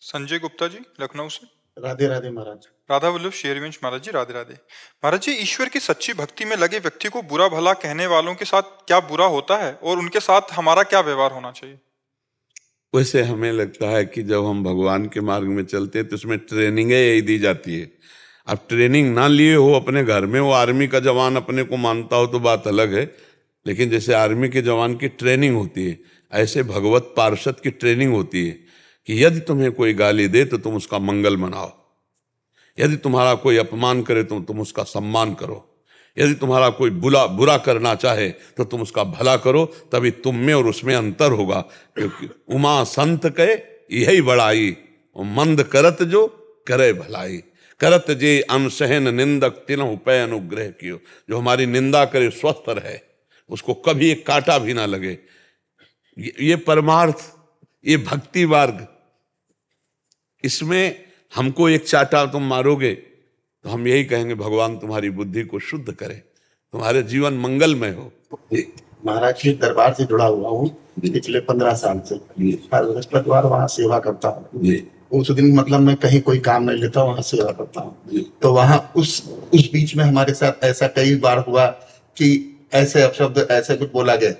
संजय गुप्ता जी, लखनऊ से। राधे राधे महाराज। राधा वल्लभ शेरवंश महाराज जी, राधे राधे। महाराज जी, ईश्वर की सच्ची भक्ति में लगे व्यक्ति को बुरा भला कहने वालों के साथ क्या बुरा होता है और उनके साथ हमारा क्या व्यवहार होना चाहिए? वैसे हमें लगता है कि जब हम भगवान के मार्ग में चलते हैं तो उसमें ट्रेनिंग यही दी जाती है। अब ट्रेनिंग ना लिए हो अपने घर में, वो आर्मी का जवान अपने को मानता हो तो बात अलग है, लेकिन जैसे आर्मी के जवान की ट्रेनिंग होती है, ऐसे भगवत पार्षद की ट्रेनिंग होती है कि यदि तुम्हें कोई गाली दे तो तुम उसका मंगल मनाओ, यदि तुम्हारा कोई अपमान करे तो तुम उसका सम्मान करो, यदि तुम्हारा कोई बुरा करना चाहे तो तुम उसका भला करो, तभी तुम में और उसमें अंतर होगा। क्योंकि उमा संत कहे यही बड़ाई, और मंद करत जो करे भलाई, करत जे अनसहन निंदक तिन्हु पे अनुग्रह कियो। जो हमारी निंदा करे स्वस्थ रहे, उसको कभी एक कांटा भी ना लगे। ये परमार्थ, ये भक्ति मार्ग, इसमें हमको एक चाटा तुम मारोगे तो हम यही कहेंगे भगवान तुम्हारी बुद्धि को शुद्ध करे, तुम्हारे जीवन मंगलमय हो। महाराज के दरबार से जुड़ा हुआ हूँ पिछले 15 साल से। हर बृहस्पतिवार वहाँ सेवा करता हूँ। उस दिन मतलब मैं कहीं कोई काम नहीं लेता, वहाँ सेवा करता हूँ। तो वहाँ उस बीच में हमारे साथ ऐसा कई बार हुआ कि ऐसे अपशब्द ऐसे कुछ बोला गया,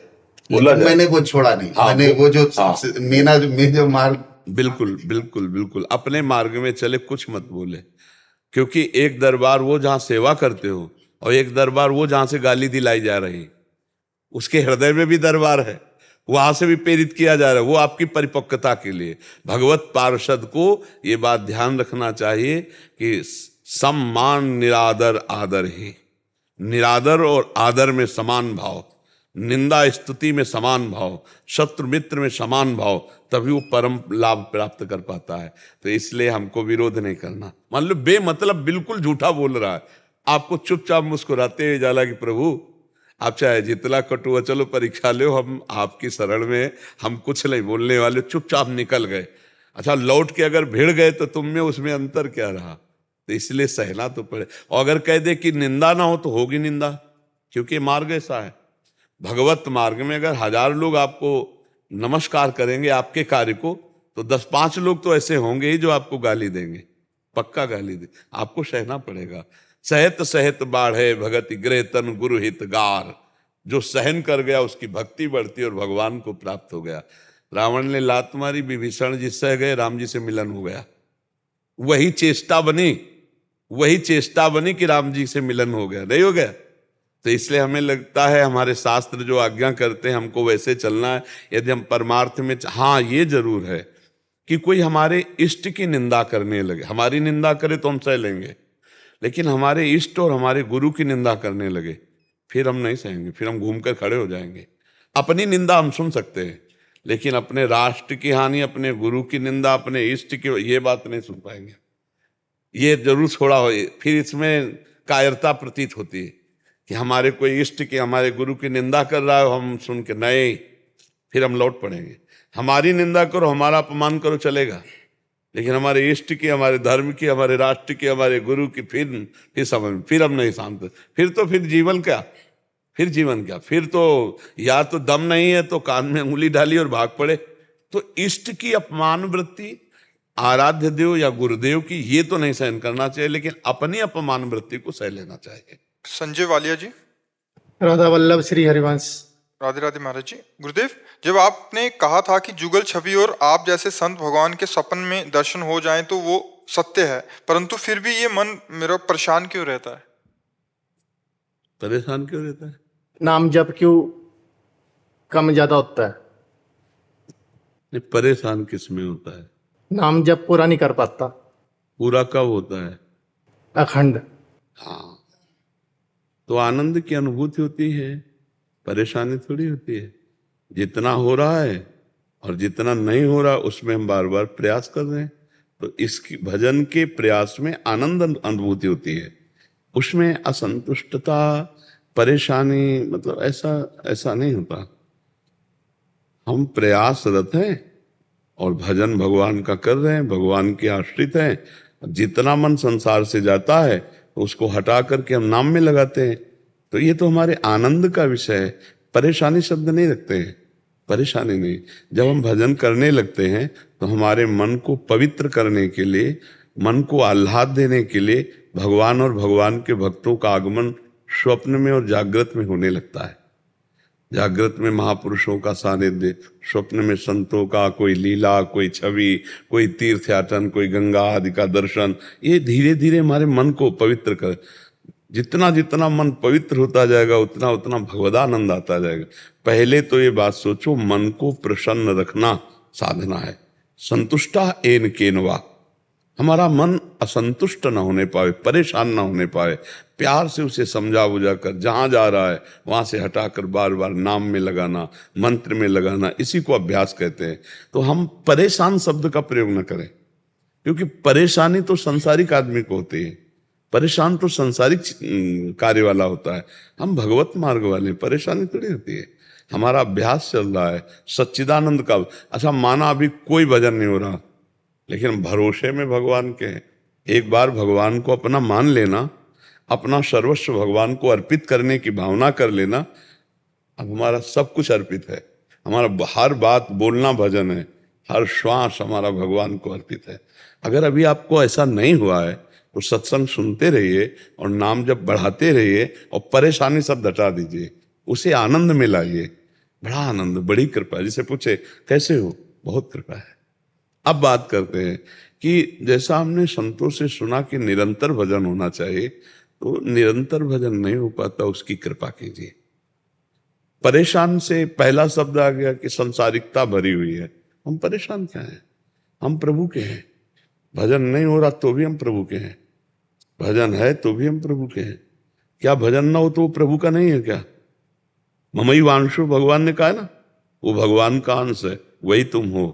मैंने वो छोड़ा नहीं। मैंने वो जो मेरा जो मार्ग, बिल्कुल बिल्कुल बिल्कुल अपने मार्ग में चले, कुछ मत बोले। क्योंकि एक दरबार वो जहां सेवा करते हो और एक दरबार वो जहां से गाली दिलाई जा रही, उसके हृदय में भी दरबार है, वहां से भी प्रेरित किया जा रहा है। वो आपकी परिपक्वता के लिए। भगवत पार्षद को ये बात ध्यान रखना चाहिए कि सम्मान निरादर आदर ही, निरादर और आदर में समान भाव, निंदा स्तुति में समान भाव, शत्रु मित्र में समान भाव, तभी वो परम लाभ प्राप्त कर पाता है। तो इसलिए हमको विरोध नहीं करना। मान लो बेमतलब बिल्कुल झूठा बोल रहा है, आपको चुपचाप मुस्कुराते हुए जाला कि प्रभु आप चाहे जितना कटु हो, चलो परीक्षा लो, हम आपकी शरण में, हम कुछ नहीं बोलने वाले, चुपचाप निकल गए। अच्छा, लौट के अगर भिड़ गए तो तुम में उसमें अंतर क्या रहा? तो इसलिए सहना तो पड़े। और अगर कह दे कि निंदा ना हो तो होगी निंदा, क्योंकि मार्ग ऐसा है। भगवत मार्ग में अगर 1000 लोग आपको नमस्कार करेंगे आपके कार्य को, तो 10-5 लोग तो ऐसे होंगे ही जो आपको गाली देंगे, पक्का गाली दे, आपको सहना पड़ेगा। सहत सहत बाढ़े भगति गृह तन गुरु हितगार। जो सहन कर गया उसकी भक्ति बढ़ती और भगवान को प्राप्त हो गया। रावण ने लात मारी, विभीषण जी सह गए, राम जी से मिलन हो गया। वही चेष्टा बनी कि राम जी से मिलन हो गया, नहीं हो गया? तो इसलिए हमें लगता है हमारे शास्त्र जो आज्ञा करते हैं हमको वैसे चलना है। यदि हम परमार्थ में, हाँ ये जरूर है कि कोई हमारे इष्ट की निंदा करने लगे, हमारी निंदा करे तो हम सह लेंगे, लेकिन हमारे इष्ट और हमारे गुरु की निंदा करने लगे फिर हम नहीं सहेंगे, फिर हम घूमकर खड़े हो जाएंगे। अपनी निंदा हम सुन सकते हैं, लेकिन अपने राष्ट्र की हानि, अपने गुरु की निंदा, अपने इष्ट की, ये बात नहीं सुन पाएंगे। ये जरूर छोड़ा हो, फिर इसमें कायरता प्रतीत होती है कि हमारे कोई इष्ट की, हमारे गुरु की निंदा कर रहा है, हम सुन के नहीं, फिर हम लौट पड़ेंगे। हमारी निंदा करो, हमारा अपमान करो, चलेगा, लेकिन हमारे इष्ट की, हमारे धर्म की, हमारे राष्ट्र की, हमारे गुरु की फिर समझ, फिर हम नहीं शांत। फिर जीवन क्या, फिर तो या तो दम नहीं है तो कान में उंगली डाली और भाग पड़े। तो इष्ट की अपमान वृत्ति, आराध्य देव या गुरुदेव की, ये तो नहीं सहन करना चाहिए, लेकिन अपनी अपमान वृत्ति को सह लेना चाहिए। संजय वालिया जी, राधा वल्लभ श्री हरिवंश। राधे राधे महाराज जी। गुरुदेव, जब आपने कहा था कि जुगल छवि और आप जैसे संत भगवान के सपन में दर्शन हो जाएं तो वो सत्य है, परंतु फिर भी ये मन मेरा परेशान क्यों रहता है? परेशान क्यों रहता है? नाम जप क्यों कम ज्यादा होता है? नहीं, परेशान किस में होता है? नाम जप पूरा नहीं कर पाता। पूरा कब होता है? अखंड। हाँ, तो आनंद की अनुभूति होती है, परेशानी थोड़ी होती है। जितना हो रहा है और जितना नहीं हो रहा उसमें हम बार बार प्रयास कर रहे हैं, तो इसकी भजन के प्रयास में आनंद अनुभूति होती है। उसमें असंतुष्टता, परेशानी, मतलब ऐसा नहीं होता। हम प्रयासरत हैं और भजन भगवान का कर रहे हैं, भगवान के आश्रित हैं। जितना मन संसार से जाता है तो उसको हटा करके हम नाम में लगाते हैं, तो ये तो हमारे आनंद का विषय है। परेशानी शब्द नहीं रखते हैं। परेशानी नहीं। जब हम भजन करने लगते हैं तो हमारे मन को पवित्र करने के लिए, मन को आह्लाद देने के लिए भगवान और भगवान के भक्तों का आगमन स्वप्न में और जागृत में होने लगता है। जागृत में महापुरुषों का सानिध्य, स्वप्न में संतों का कोई लीला, कोई छवि, कोई तीर्थयाटन, कोई गंगा आदि का दर्शन, ये धीरे धीरे हमारे मन को पवित्र कर, जितना जितना मन पवित्र होता जाएगा उतना उतना भगवदानंद आता जाएगा। पहले तो ये बात सोचो, मन को प्रसन्न रखना साधना है। संतुष्टा एन केनवा, हमारा मन असंतुष्ट ना होने पाए, परेशान ना होने पाए, प्यार से उसे समझा बुझा कर जहाँ जा रहा है वहाँ से हटाकर बार बार नाम में लगाना, मंत्र में लगाना, इसी को अभ्यास कहते हैं। तो हम परेशान शब्द का प्रयोग न करें, क्योंकि परेशानी तो संसारिक आदमी को होती है, परेशान तो संसारिक कार्य वाला होता है। हम भगवत मार्ग वाले, परेशानी थोड़ी होती है। हमारा अभ्यास चल रहा है सच्चिदानंद का। अच्छा, माना अभी कोई भजन नहीं हो रहा, लेकिन भरोसे में भगवान के हैं। एक बार भगवान को अपना मान लेना, अपना सर्वस्व भगवान को अर्पित करने की भावना कर लेना, अब हमारा सब कुछ अर्पित है। हमारा हर बात बोलना भजन है, हर श्वास हमारा भगवान को अर्पित है। अगर अभी आपको ऐसा नहीं हुआ है तो सत्संग सुनते रहिए और नाम जब बढ़ाते रहिए और परेशानी सब हटा दीजिए, उसे आनंद में लाइए। बड़ा आनंद, बड़ी कृपा। जिसे पूछे कैसे हो, बहुत कृपा है। अब बात करते हैं कि जैसा हमने संतों से सुना कि निरंतर भजन होना चाहिए, तो निरंतर भजन नहीं हो पाता, उसकी कृपा कीजिए। परेशान से पहला शब्द आ गया कि संसारिकता भरी हुई है। हम परेशान क्या हैं? हम प्रभु के हैं। भजन नहीं हो रहा तो भी हम प्रभु के हैं, भजन है तो भी हम प्रभु के हैं। क्या भजन ना हो तो वो प्रभु का नहीं है क्या? ममई वांशु, भगवान ने कहा है ना, वो भगवान का अंश है, वही तुम हो।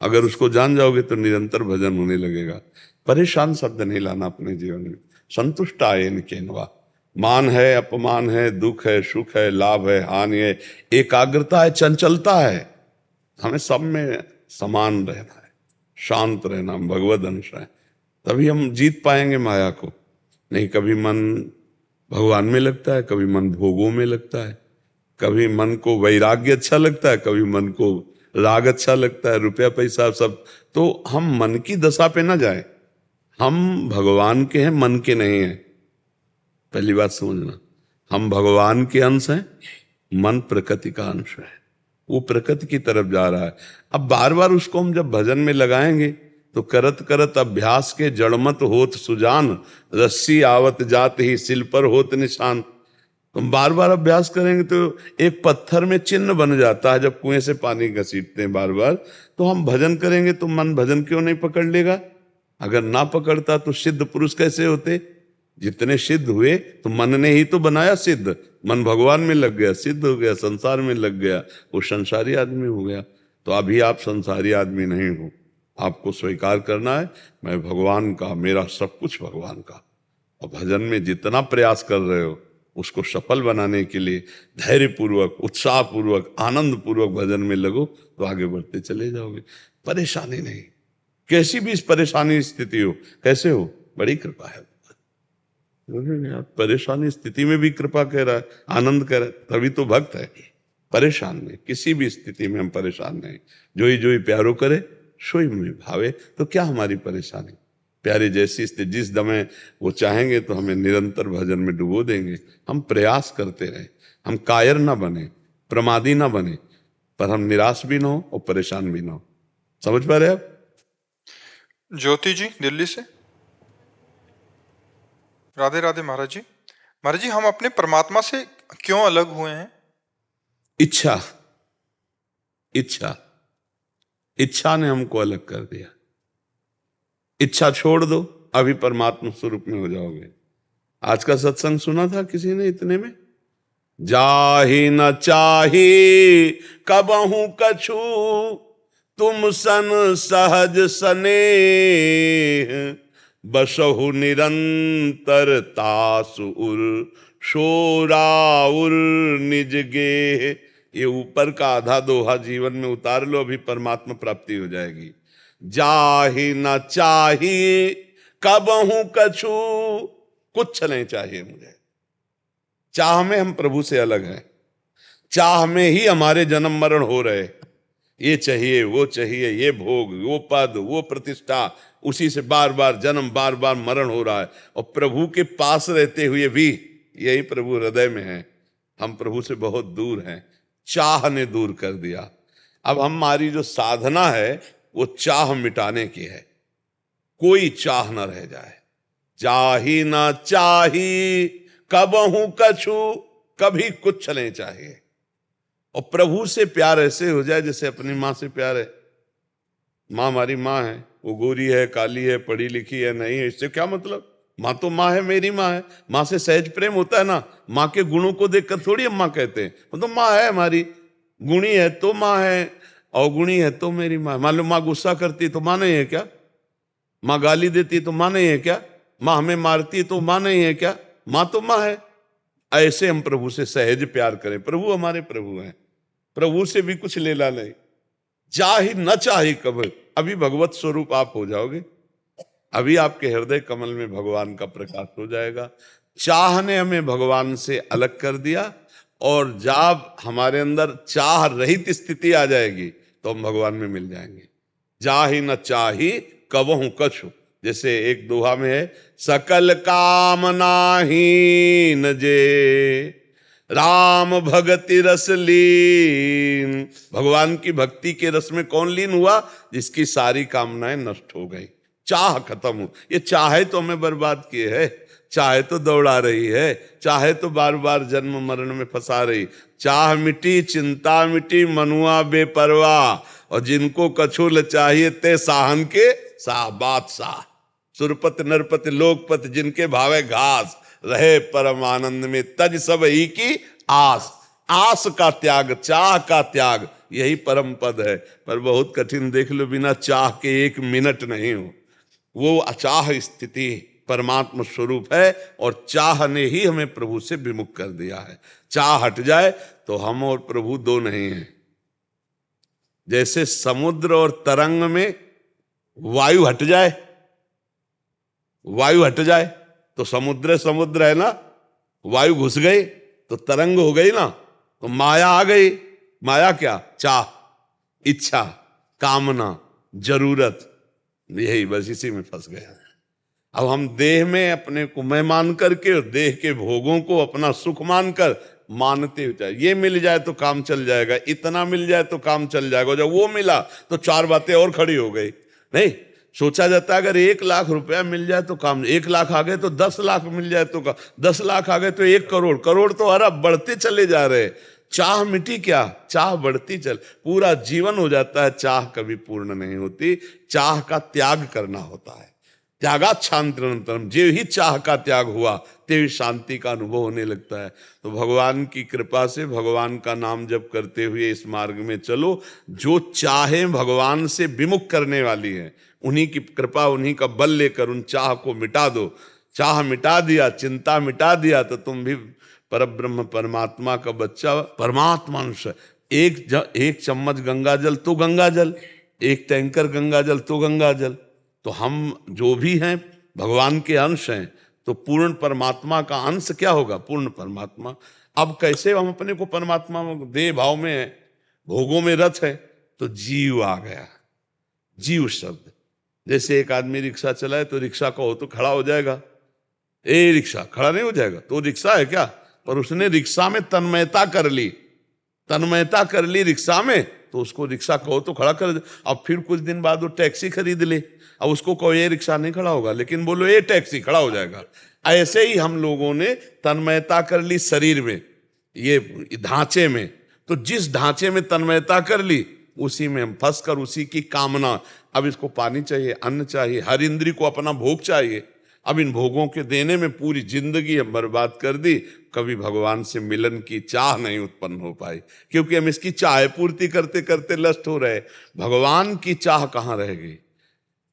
अगर उसको जान जाओगे तो निरंतर भजन होने लगेगा। परेशान शब्द नहीं लाना अपने जीवन में। संतुष्ट आए केनवा, मान है, अपमान है, दुख है, सुख है, लाभ है, हानि है, एकाग्रता है, चंचलता है। हमें सब में समान रहना है, शांत रहना, भगवद अंश है, तभी हम जीत पाएंगे माया को। नहीं, कभी मन भगवान में लगता है, कभी मन भोगों में लगता है, कभी मन को वैराग्य अच्छा लगता है, कभी मन को राग अच्छा लगता है, रुपया पैसा सब। तो हम मन की दशा पे ना जाए। हम भगवान के हैं, मन के नहीं हैं। पहली बात समझना, हम भगवान के अंश हैं, मन प्रकृति का अंश है, वो प्रकृति की तरफ जा रहा है। अब बार बार उसको हम जब भजन में लगाएंगे तो करत करत अभ्यास के जड़मत होत सुजान, रस्सी आवत जात ही सिल पर होत निशान। तुम बार बार अभ्यास करेंगे तो एक पत्थर में चिन्ह बन जाता है। जब कुएं से पानी घसीटते हैं बार बार, तो हम भजन करेंगे तो मन भजन क्यों नहीं पकड़ लेगा? अगर ना पकड़ता तो सिद्ध पुरुष कैसे होते? जितने सिद्ध हुए तो मन ने ही तो बनाया सिद्ध। मन भगवान में लग गया, सिद्ध हो गया, संसार में लग गया, वो संसारी आदमी हो गया। तो अभी आप संसारी आदमी नहीं हो, आपको स्वीकार करना है मैं भगवान का, मेरा सब कुछ भगवान का। और भजन में जितना प्रयास कर रहे हो उसको सफल बनाने के लिए धैर्य पूर्वक, उत्साह पूर्वक, आनंद पूर्वक भजन में लगो तो आगे बढ़ते चले जाओगे। परेशानी नहीं, कैसी भी परेशानी स्थिति हो, कैसे हो, बड़ी कृपा है। परेशानी स्थिति में भी कृपा कह रहा है, आनंद कह रहा है, तभी तो भक्त है। परेशान नहीं, किसी भी स्थिति में हम परेशान नहीं। जोई जोई प्यारो करे सोई में भावे। तो क्या हमारी परेशानी? प्यारे जैसी स्थिति, जिस दमे वो चाहेंगे तो हमें निरंतर भजन में डुबो देंगे। हम प्रयास करते रहे, हम कायर ना बने, प्रमादी ना बने, पर हम निराश भी ना हो और परेशान भी ना हो। समझ पा रहे आप? ज्योति जी दिल्ली से। राधे राधे महाराज जी। महाराज जी, हम अपने परमात्मा से क्यों अलग हुए हैं? इच्छा, इच्छा, इच्छा ने हमको अलग कर दिया। इच्छा छोड़ दो, अभी परमात्मा स्वरूप में हो जाओगे। आज का सत्संग सुना था किसी ने इतने में, जाहि न चाही कबहू कछु, तुम सन सहज सनेह, बसहु निरंतर तासुर शोराउर निज गेह। ये ऊपर का आधा दोहा जीवन में उतार लो, अभी परमात्मा प्राप्ति हो जाएगी। जाहि न चाही कबहू कछु, कुछ नहीं चाहिए मुझे। चाह में हम प्रभु से अलग हैं, चाह में ही हमारे जन्म मरण हो रहे। ये चाहिए, ये भोग, वो पद, वो प्रतिष्ठा, उसी से बार बार जन्म, बार बार मरण हो रहा है। और प्रभु के पास रहते हुए भी यही प्रभु हृदय में है, हम प्रभु से बहुत दूर हैं। चाह ने दूर कर दिया। अब हमारी जो साधना है वो चाह मिटाने की है, कोई चाह न रह जाए। चाही ना चाही कबहू कछु, कभी कुछ नहीं चाहिए। और प्रभु से प्यार ऐसे हो जाए जैसे अपनी माँ से प्यार है। माँ हमारी माँ है, वो गोरी है, काली है, पढ़ी लिखी है, नहीं है, इससे क्या मतलब? माँ तो माँ है, मेरी माँ है। माँ से सहज प्रेम होता है ना। माँ के गुणों को देखकर थोड़ी हम माँ कहते हैं, वो तो माँ है हमारी। गुणी है तो माँ है, अवगुणी है तो मेरी माँ। मान लो माँ गुस्सा करती तो माँ नहीं है क्या? माँ गाली देती तो माँ नहीं है क्या? माँ हमें मारती तो माँ नहीं है क्या? माँ तो माँ है। ऐसे हम प्रभु से सहज प्यार करें। प्रभु हमारे प्रभु हैं, प्रभु से भी कुछ लेना नहीं। चाही न चाही कब, अभी भगवत स्वरूप आप हो जाओगे, अभी आपके हृदय कमल में भगवान का प्रकाश हो जाएगा। चाह ने हमें भगवान से अलग कर दिया, और जब हमारे अंदर चाह रहित स्थिति आ जाएगी तो हम भगवान में मिल जाएंगे। चाही न चाही कबहू कछु, जैसे एक दोहा में है, सकल कामनाहीन जे राम भगति रस लीन। भगवान की भक्ति के रस में कौन लीन हुआ? जिसकी सारी कामनाएं नष्ट हो गई, चाह खत्म हो। ये चाहे तो हमें बर्बाद किए है, चाहे तो दौड़ा रही है, चाहे तो बार बार जन्म मरण में फंसा रही। चाह मिटी चिंता मिटी मनुआ बेपरवाह, और जिनको कछुल चाहिए ते साहन के साह बादशाह। सुरपति नरपति लोकपति जिनके भावे घास, रहे परम आनंद में तज सब ही की आस। आस का त्याग, चाह का त्याग, यही परम पद है। पर बहुत कठिन, देख लो, बिना चाह के एक मिनट नहीं हो। वो अचाह स्थिति परमात्मा स्वरूप है, और चाह ने ही हमें प्रभु से विमुख कर दिया है। चाह हट जाए तो हम और प्रभु दो नहीं हैं। जैसे समुद्र और तरंग में वायु हट जाए, वायु हट जाए तो समुद्र समुद्र है ना, वायु घुस गई तो तरंग हो गई ना, तो माया आ गई। माया क्या? चाह, इच्छा, कामना, जरूरत, यही बस इसी में फंस गया। अब हम देह में अपने को मैं मान करके, और देह के भोगों को अपना सुख मानकर मानते हो जाए। ये मिल जाए तो काम चल जाएगा, इतना मिल जाए तो काम चल जाएगा। जब वो मिला तो चार बातें और खड़ी हो गई। नहीं, सोचा जाता है अगर 1 लाख रुपया मिल जाए तो काम, 1 लाख आ गए तो 10 लाख मिल जाए तो काम, 10 लाख आ गए तो 1 करोड़, करोड़ तो अरब बढ़ते चले जा रहे। चाह मिटी क्या? चाह बढ़ती चल, पूरा जीवन हो जाता है। चाह कभी पूर्ण नहीं होती, चाह का त्याग करना होता है। त्यागात शांतिरंतरम, जो ही चाह का त्याग हुआ ते शांति का अनुभव होने लगता है। तो भगवान की कृपा से भगवान का नाम जप करते हुए इस मार्ग में चलो। जो चाहें भगवान से विमुख करने वाली है, उन्हीं की कृपा, उन्हीं का बल लेकर उन चाह को मिटा दो। चाह मिटा दिया, चिंता मिटा दिया, तो तुम भी परब्रह्म परमात्मा का बच्चा, परमात्मा अंश। एक चम्मच गंगा जल तो गंगा जल, एक टैंकर गंगा जल तो गंगा जल। तो हम जो भी हैं भगवान के अंश हैं, तो पूर्ण परमात्मा का अंश क्या होगा? पूर्ण परमात्मा। अब कैसे हम अपने को परमात्मा में, देह भाव में है, भोगों में रत है, तो जीव आ गया। जीव शब्द, जैसे एक आदमी रिक्शा चलाए तो रिक्शा कहो तो खड़ा हो जाएगा, ए रिक्शा, खड़ा नहीं हो जाएगा। तो रिक्शा है क्या? पर उसने रिक्शा में तन्मयता कर ली, तन्मयता कर ली रिक्शा में, तो उसको रिक्शा कहो तो खड़ा कर दे। अब फिर कुछ दिन बाद वो टैक्सी खरीद ले, अब उसको कहो ये रिक्शा नहीं खड़ा होगा, लेकिन बोलो ये टैक्सी, खड़ा हो जाएगा। ऐसे ही हम लोगों ने तन्मयता कर ली शरीर में, ये ढांचे में। तो जिस ढांचे में तन्मयता कर ली, उसी में हम फंस कर, उसी की कामना, अब इसको पानी चाहिए, अन्न चाहिए, हर इंद्री को अपना भोग चाहिए। अब इन भोगों के देने में पूरी जिंदगी हम बर्बाद कर दी। कभी भगवान से मिलन की चाह नहीं उत्पन्न हो पाई, क्योंकि हम इसकी चाह पूर्ति करते करते लस्ट हो रहे। भगवान की चाह कहाँ रह गई?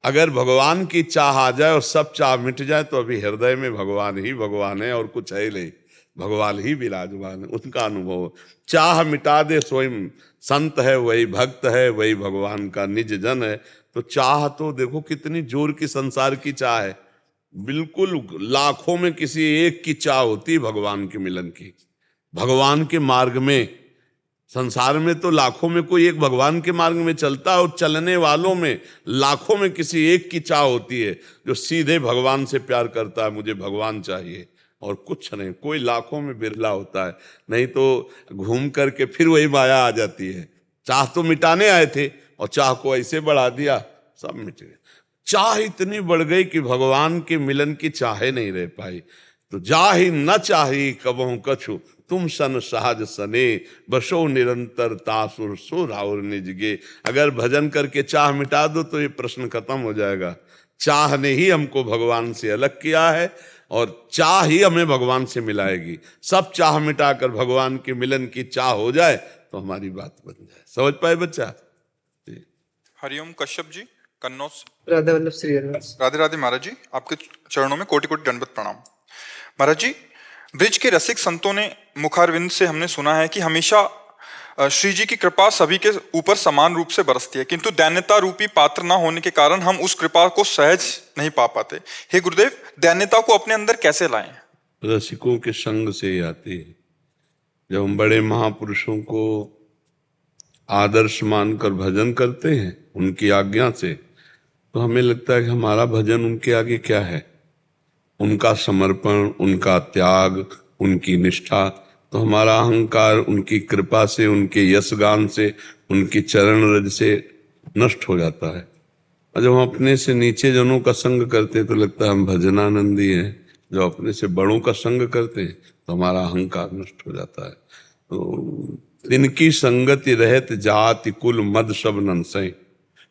अगर भगवान की चाह आ जाए और सब चाह मिट जाए, तो अभी हृदय में भगवान ही भगवान है और कुछ है नहीं, भगवान ही विराजमान है। उनका अनुभव, चाह मिटा दे स्वयं संत है, वही भक्त है, वही भगवान का निज जन है। तो चाह तो देखो कितनी जोर की संसार की चाह है, बिल्कुल लाखों में किसी एक की चाह होती भगवान के मिलन की। भगवान के मार्ग में संसार में तो लाखों में कोई एक भगवान के मार्ग में चलता है और चलने वालों में लाखों में किसी एक की चाह होती है जो सीधे भगवान से प्यार करता है, मुझे भगवान चाहिए और कुछ नहीं। कोई लाखों में बिरला होता है, नहीं तो घूम करके फिर वही माया आ जाती है। चाह तो मिटाने आए थे और चाह को ऐसे बढ़ा दिया, सब मिट गए। चाह इतनी बढ़ गई कि भगवान के मिलन की चाहे नहीं रह पाई। तो जाहि न चाही कबहु कछु, तुम सन सहज सने, बसो निरंतर तासुर सो राउर निजगे। अगर भजन करके चाह मिटा दो तो ये प्रश्न खत्म हो जाएगा। चाह ने ही हमको भगवान से अलग किया है और चाह ही हमें भगवान से मिलाएगी। सब चाह मिटाकर भगवान के मिलन की चाह हो जाए तो हमारी बात बन जाए। समझ पाए बच्चा? हरिओम कश्यप जी, कन्नौज से। राधा वल्लभ श्री हरिवंश। राधे राधे महाराज जी, आपके चरणों में कोटि कोटि दंडवत प्रणाम। महाराज जी, ब्रिज के रसिक संतों ने मुखारविंद से हमने सुना है कि हमेशा श्री जी की कृपा सभी के ऊपर समान रूप से बरसती है, किंतु दैन्यता रूपी पात्र ना होने के कारण हम उस कृपा को सहज नहीं पा पाते। हे गुरुदेव, दैन्यता को अपने अंदर कैसे लाएं? रसिकों के संग से ही आती है। जब हम बड़े महापुरुषों को आदर्श मानकर भजन करते हैं उनकी आज्ञा से, तो हमें लगता है कि हमारा भजन उनके आगे क्या है। उनका समर्पण, उनका त्याग, उनकी निष्ठा, तो हमारा अहंकार उनकी कृपा से, उनके यशगान से, उनकी चरण रज से नष्ट हो जाता है। और जब हम अपने से नीचे जनों का संग करते हैं तो लगता है हम भजनानंदी हैं। जब अपने से बड़ों का संग करते हैं तो हमारा अहंकार नष्ट हो जाता है। तो तिनकी संगति रहत जाति कुल मद सब नंसय।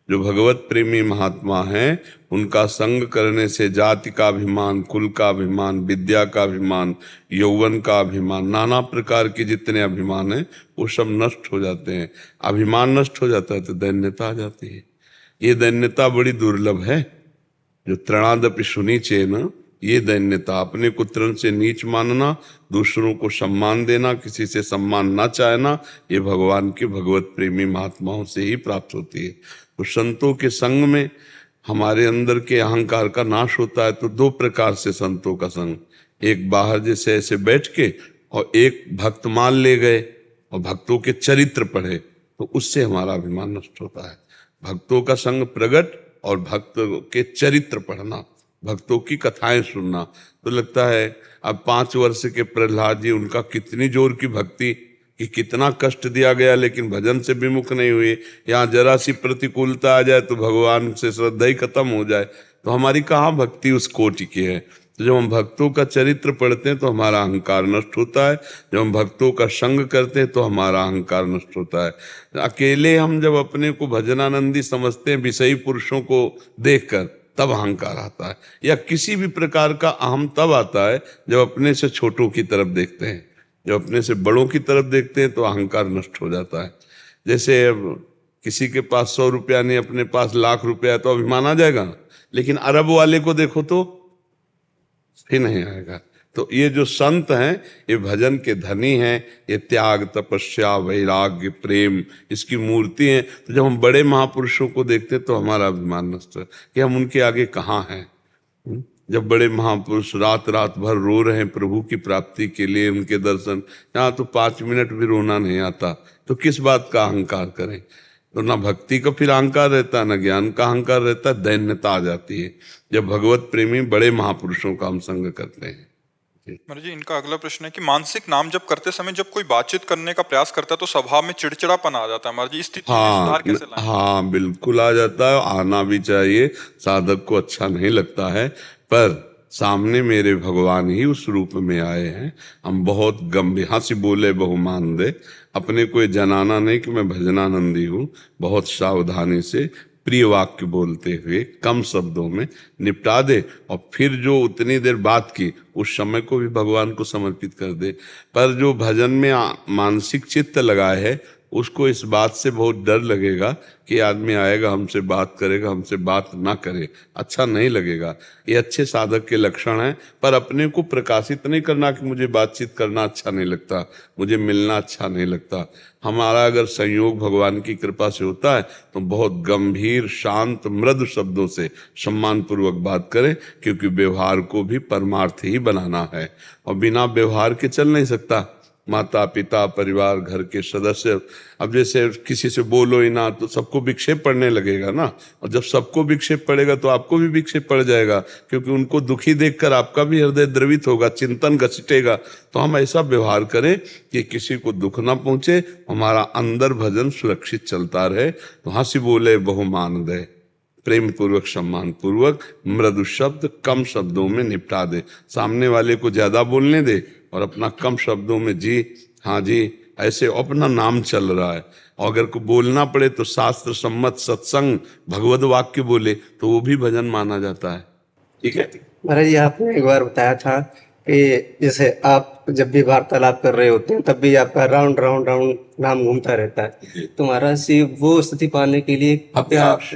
जो भगवत प्रेमी महात्मा हैं उनका संग करने से जाति का अभिमान, कुल का अभिमान, विद्या का अभिमान, यौवन का अभिमान, नाना प्रकार के जितने अभिमान हैं वो सब नष्ट हो जाते हैं। अभिमान नष्ट हो जाता है तो दैन्यता आ जाती है। ये दैन्यता बड़ी दुर्लभ है। जो तृणादपि सुनीचेन, ये दैन्यता, अपने को तृण से नीच मानना, दूसरों को सम्मान देना, किसी से सम्मान ना चाहना, ये भगवान के भगवत प्रेमी महात्माओं से ही प्राप्त होती है। तो संतों के संग में हमारे अंदर के अहंकार का नाश होता है। तो दो प्रकार से संतों का संग, एक बाहर जैसे ऐसे बैठ के और एक भक्तमाल ले गए और भक्तों के चरित्र पढ़े, तो उससे हमारा अभिमान नष्ट होता है। भक्तों का संग प्रगट और भक्तों के चरित्र पढ़ना, भक्तों की कथाएं सुनना, तो लगता है अब 5 वर्ष के प्रहलाद जी, उनका कितनी जोर की भक्ति कि कितना कष्ट दिया गया लेकिन भजन से विमुख नहीं हुए। यहाँ जरा सी प्रतिकूलता आ जाए तो भगवान से श्रद्धा ही खत्म हो जाए, तो हमारी कहाँ भक्ति उस कोटि की है। तो जब हम भक्तों का चरित्र पढ़ते हैं तो हमारा अहंकार नष्ट होता है। जब हम भक्तों का संग करते हैं तो हमारा अहंकार नष्ट होता है। अकेले हम जब अपने को भजनानंदी समझते हैं विषयी पुरुषों को देखकर, तब अहंकार आता है। या किसी भी प्रकार का अहम तब आता है जब अपने से छोटों की तरफ देखते हैं। जब अपने से बड़ों की तरफ देखते हैं तो अहंकार नष्ट हो जाता है। जैसे अब किसी के पास 100 रुपया नहीं, अपने पास लाख रुपया है तो अभिमान आ जाएगा, लेकिन अरब वाले को देखो तो फिर नहीं आएगा। तो ये जो संत हैं ये भजन के धनी हैं, ये त्याग, तपस्या, वैराग्य, प्रेम इसकी मूर्ति हैं। तो जब हम बड़े महापुरुषों को देखते हैं तो हमारा अभिमान नष्ट है कि हम उनके आगे कहाँ हैं। जब बड़े महापुरुष रात रात भर रो रहे हैं प्रभु की प्राप्ति के लिए, उनके दर्शन, यहाँ तो 5 मिनट भी रोना नहीं आता, तो किस बात का अहंकार करें। तो ना भक्ति का फिर अहंकार रहता है, ना ज्ञान का अहंकार रहता है, दैन्यता आ जाती है जब भगवत प्रेमी बड़े महापुरुषों का हम संग करते हैं। महाराज जी, इनका अगला प्रश्न है कि मानसिक नाम जब करते समय जब कोई बातचीत करने का प्रयास करता है तो स्वभाव में चिड़चिड़ापन आ जाता है। महाराज जी, इस स्थिति में सुधार कैसे लाएं? हाँ बिल्कुल आ जाता है, आना भी चाहिए। साधक को अच्छा नहीं लगता है, पर सामने मेरे भगवान ही उस रूप में आए हैं। हम बहुत गंभीर हंसी बोले बहुमान दे, अपने को जनाना नहीं कि मैं भजनानंदी हूँ। बहुत सावधानी से प्रिय वाक्य बोलते हुए कम शब्दों में निपटा दे और फिर जो उतनी देर बात की उस समय को भी भगवान को समर्पित कर दे। पर जो भजन में मानसिक चित्त लगाए है उसको इस बात से बहुत डर लगेगा कि आदमी आएगा हमसे बात करेगा, हमसे बात ना करे, अच्छा नहीं लगेगा। ये अच्छे साधक के लक्षण हैं, पर अपने को प्रकाशित नहीं करना कि मुझे बातचीत करना अच्छा नहीं लगता, मुझे मिलना अच्छा नहीं लगता। हमारा अगर संयोग भगवान की कृपा से होता है तो बहुत गंभीर, शांत, मृदु शब्दों से सम्मान पूर्वक बात करें, क्योंकि व्यवहार को भी परमार्थ ही बनाना है और बिना व्यवहार के चल नहीं सकता। माता पिता परिवार घर के सदस्य। अब जैसे किसी से बोलो ही ना तो सबको विक्षेप पड़ने लगेगा ना, और जब सबको विक्षेप पड़ेगा तो आपको भी विक्षेप पड़ जाएगा, क्योंकि उनको दुखी देखकर आपका भी हृदय द्रवित होगा, चिंतन घसीटेगा। तो हम ऐसा व्यवहार करें कि किसी को दुख ना पहुंचे, हमारा अंदर भजन सुरक्षित चलता रहे। तो हंसी बोले बहुमान दे, प्रेम पूर्वक सम्मान पूर्वक मृदु शब्द कम शब्दों में निपटा दे। सामने वाले को ज्यादा बोलने दे और अपना कम शब्दों में जी हाँ जी ऐसे अपना नाम चल रहा है। और अगर को बोलना पड़े तो शास्त्र सम्मत सत्संग भगवत वाक्य बोले तो वो भी भजन माना जाता है। ठीक है महाराज जी, आपने एक बार बताया था कि जैसे आप जब भी वार्तालाप कर रहे होते हैं तब भी आपका राउंड राउंड राउंड नाम घूमता रहता है। तो महाराज जी, वो स्थिति पाने के लिए अभ्यास,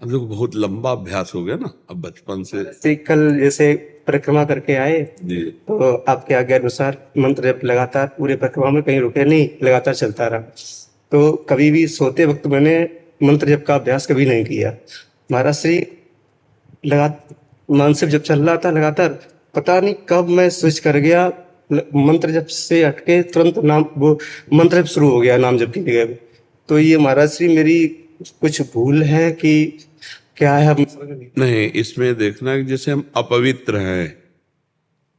अब देखो बहुत लंबा अभ्यास हो गया ना, अब बचपन से। कल जैसे परिक्रमा करके आए जी तो आपके आज्ञा अनुसार मंत्र जब लगातार पूरे परिक्रमा में कहीं रुके नहीं, लगातार चलता रहा। तो कभी भी सोते वक्त मैंने मंत्र जप का अभ्यास कभी नहीं किया। महाराज श्री मानसिक जब चल रहा था लगातार, पता नहीं कब मैं स्विच कर गया, मंत्र जप से हटके तुरंत नाम वो मंत्र जप शुरू हो गया नाम जप की जगह। तो ये महाराज श्री मेरी कुछ भूल है कि क्या है? नहीं, इसमें देखना कि जैसे हम अपवित्र हैं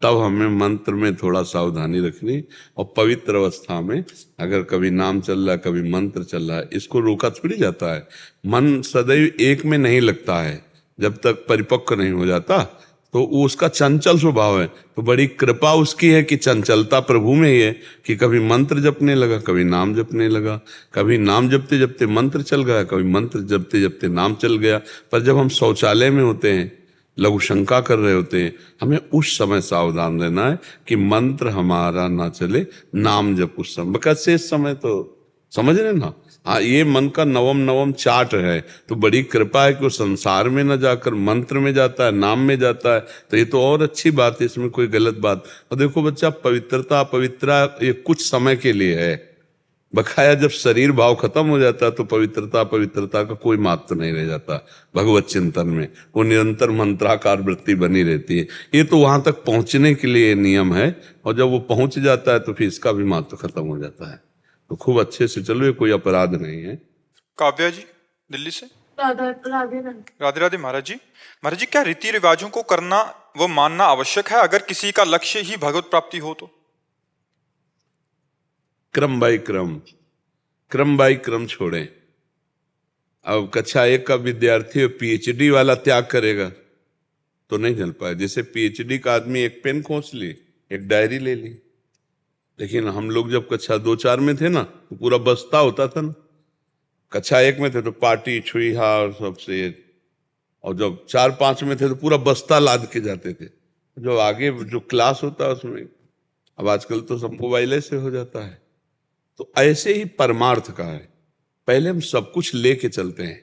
तब हमें मंत्र में थोड़ा सावधानी रखनी, और पवित्र अवस्था में अगर कभी नाम चल रहा है कभी मंत्र चल रहा है, इसको रोका थोड़ी जाता है। मन सदैव एक में नहीं लगता है, जब तक परिपक्व नहीं हो जाता तो वो उसका चंचल स्वभाव है। तो बड़ी कृपा उसकी है कि चंचलता प्रभु में ही है कि कभी मंत्र जपने लगा कभी नाम जपने लगा, कभी नाम जपते जपते मंत्र चल गया, कभी मंत्र जपते जपते नाम चल गया। पर जब हम शौचालय में होते हैं, लघु शंका कर रहे होते हैं, हमें उस समय सावधान रहना है कि मंत्र हमारा ना चले, नाम जप उस समय, कैसे इस समय तो समझ रहे ना। हाँ, ये मन का नवम चाट है, तो बड़ी कृपा है कि वो संसार में न जाकर मंत्र में जाता है, नाम में जाता है। तो ये तो और अच्छी बात है, इसमें कोई गलत बात। और देखो बच्चा, पवित्रता पवित्रा ये कुछ समय के लिए है, बकाया जब शरीर भाव खत्म हो जाता है तो पवित्रता का कोई महत्व नहीं रह जाता भगवत चिंतन में। वो निरंतर मंत्राकार वृत्ति बनी रहती है। ये तो वहां तक पहुंचने के लिए नियम है, और जब वो पहुंच जाता है तो फिर इसका भी महत्व खत्म हो जाता है। तो खूब अच्छे से चलो, ये कोई अपराध नहीं है। काव्या जी दिल्ली से। राधे राधे। राधे राधे। महाराज जी, क्या रीति रिवाजों को करना व मानना आवश्यक है अगर किसी का लक्ष्य ही भगवत प्राप्ति हो तो? क्रम बाई क्रम छोड़ें। अब कक्षा 1 का विद्यार्थी पीएचडी वाला त्याग करेगा तो नहीं चल पाए। जैसे पीएचडी का आदमी एक पेन खोस ली, एक डायरी ले ली, लेकिन हम लोग जब कक्षा 2-4 में थे ना तो पूरा बस्ता होता था ना। कक्षा 1 में थे तो पाटी छुईहा और सबसे, और जब 4-5 में थे तो पूरा बस्ता लाद के जाते थे। जो आगे जो क्लास होता है उसमें, अब आजकल तो सब मोबाइल से हो जाता है। तो ऐसे ही परमार्थ का है, पहले हम सब कुछ लेके चलते हैं,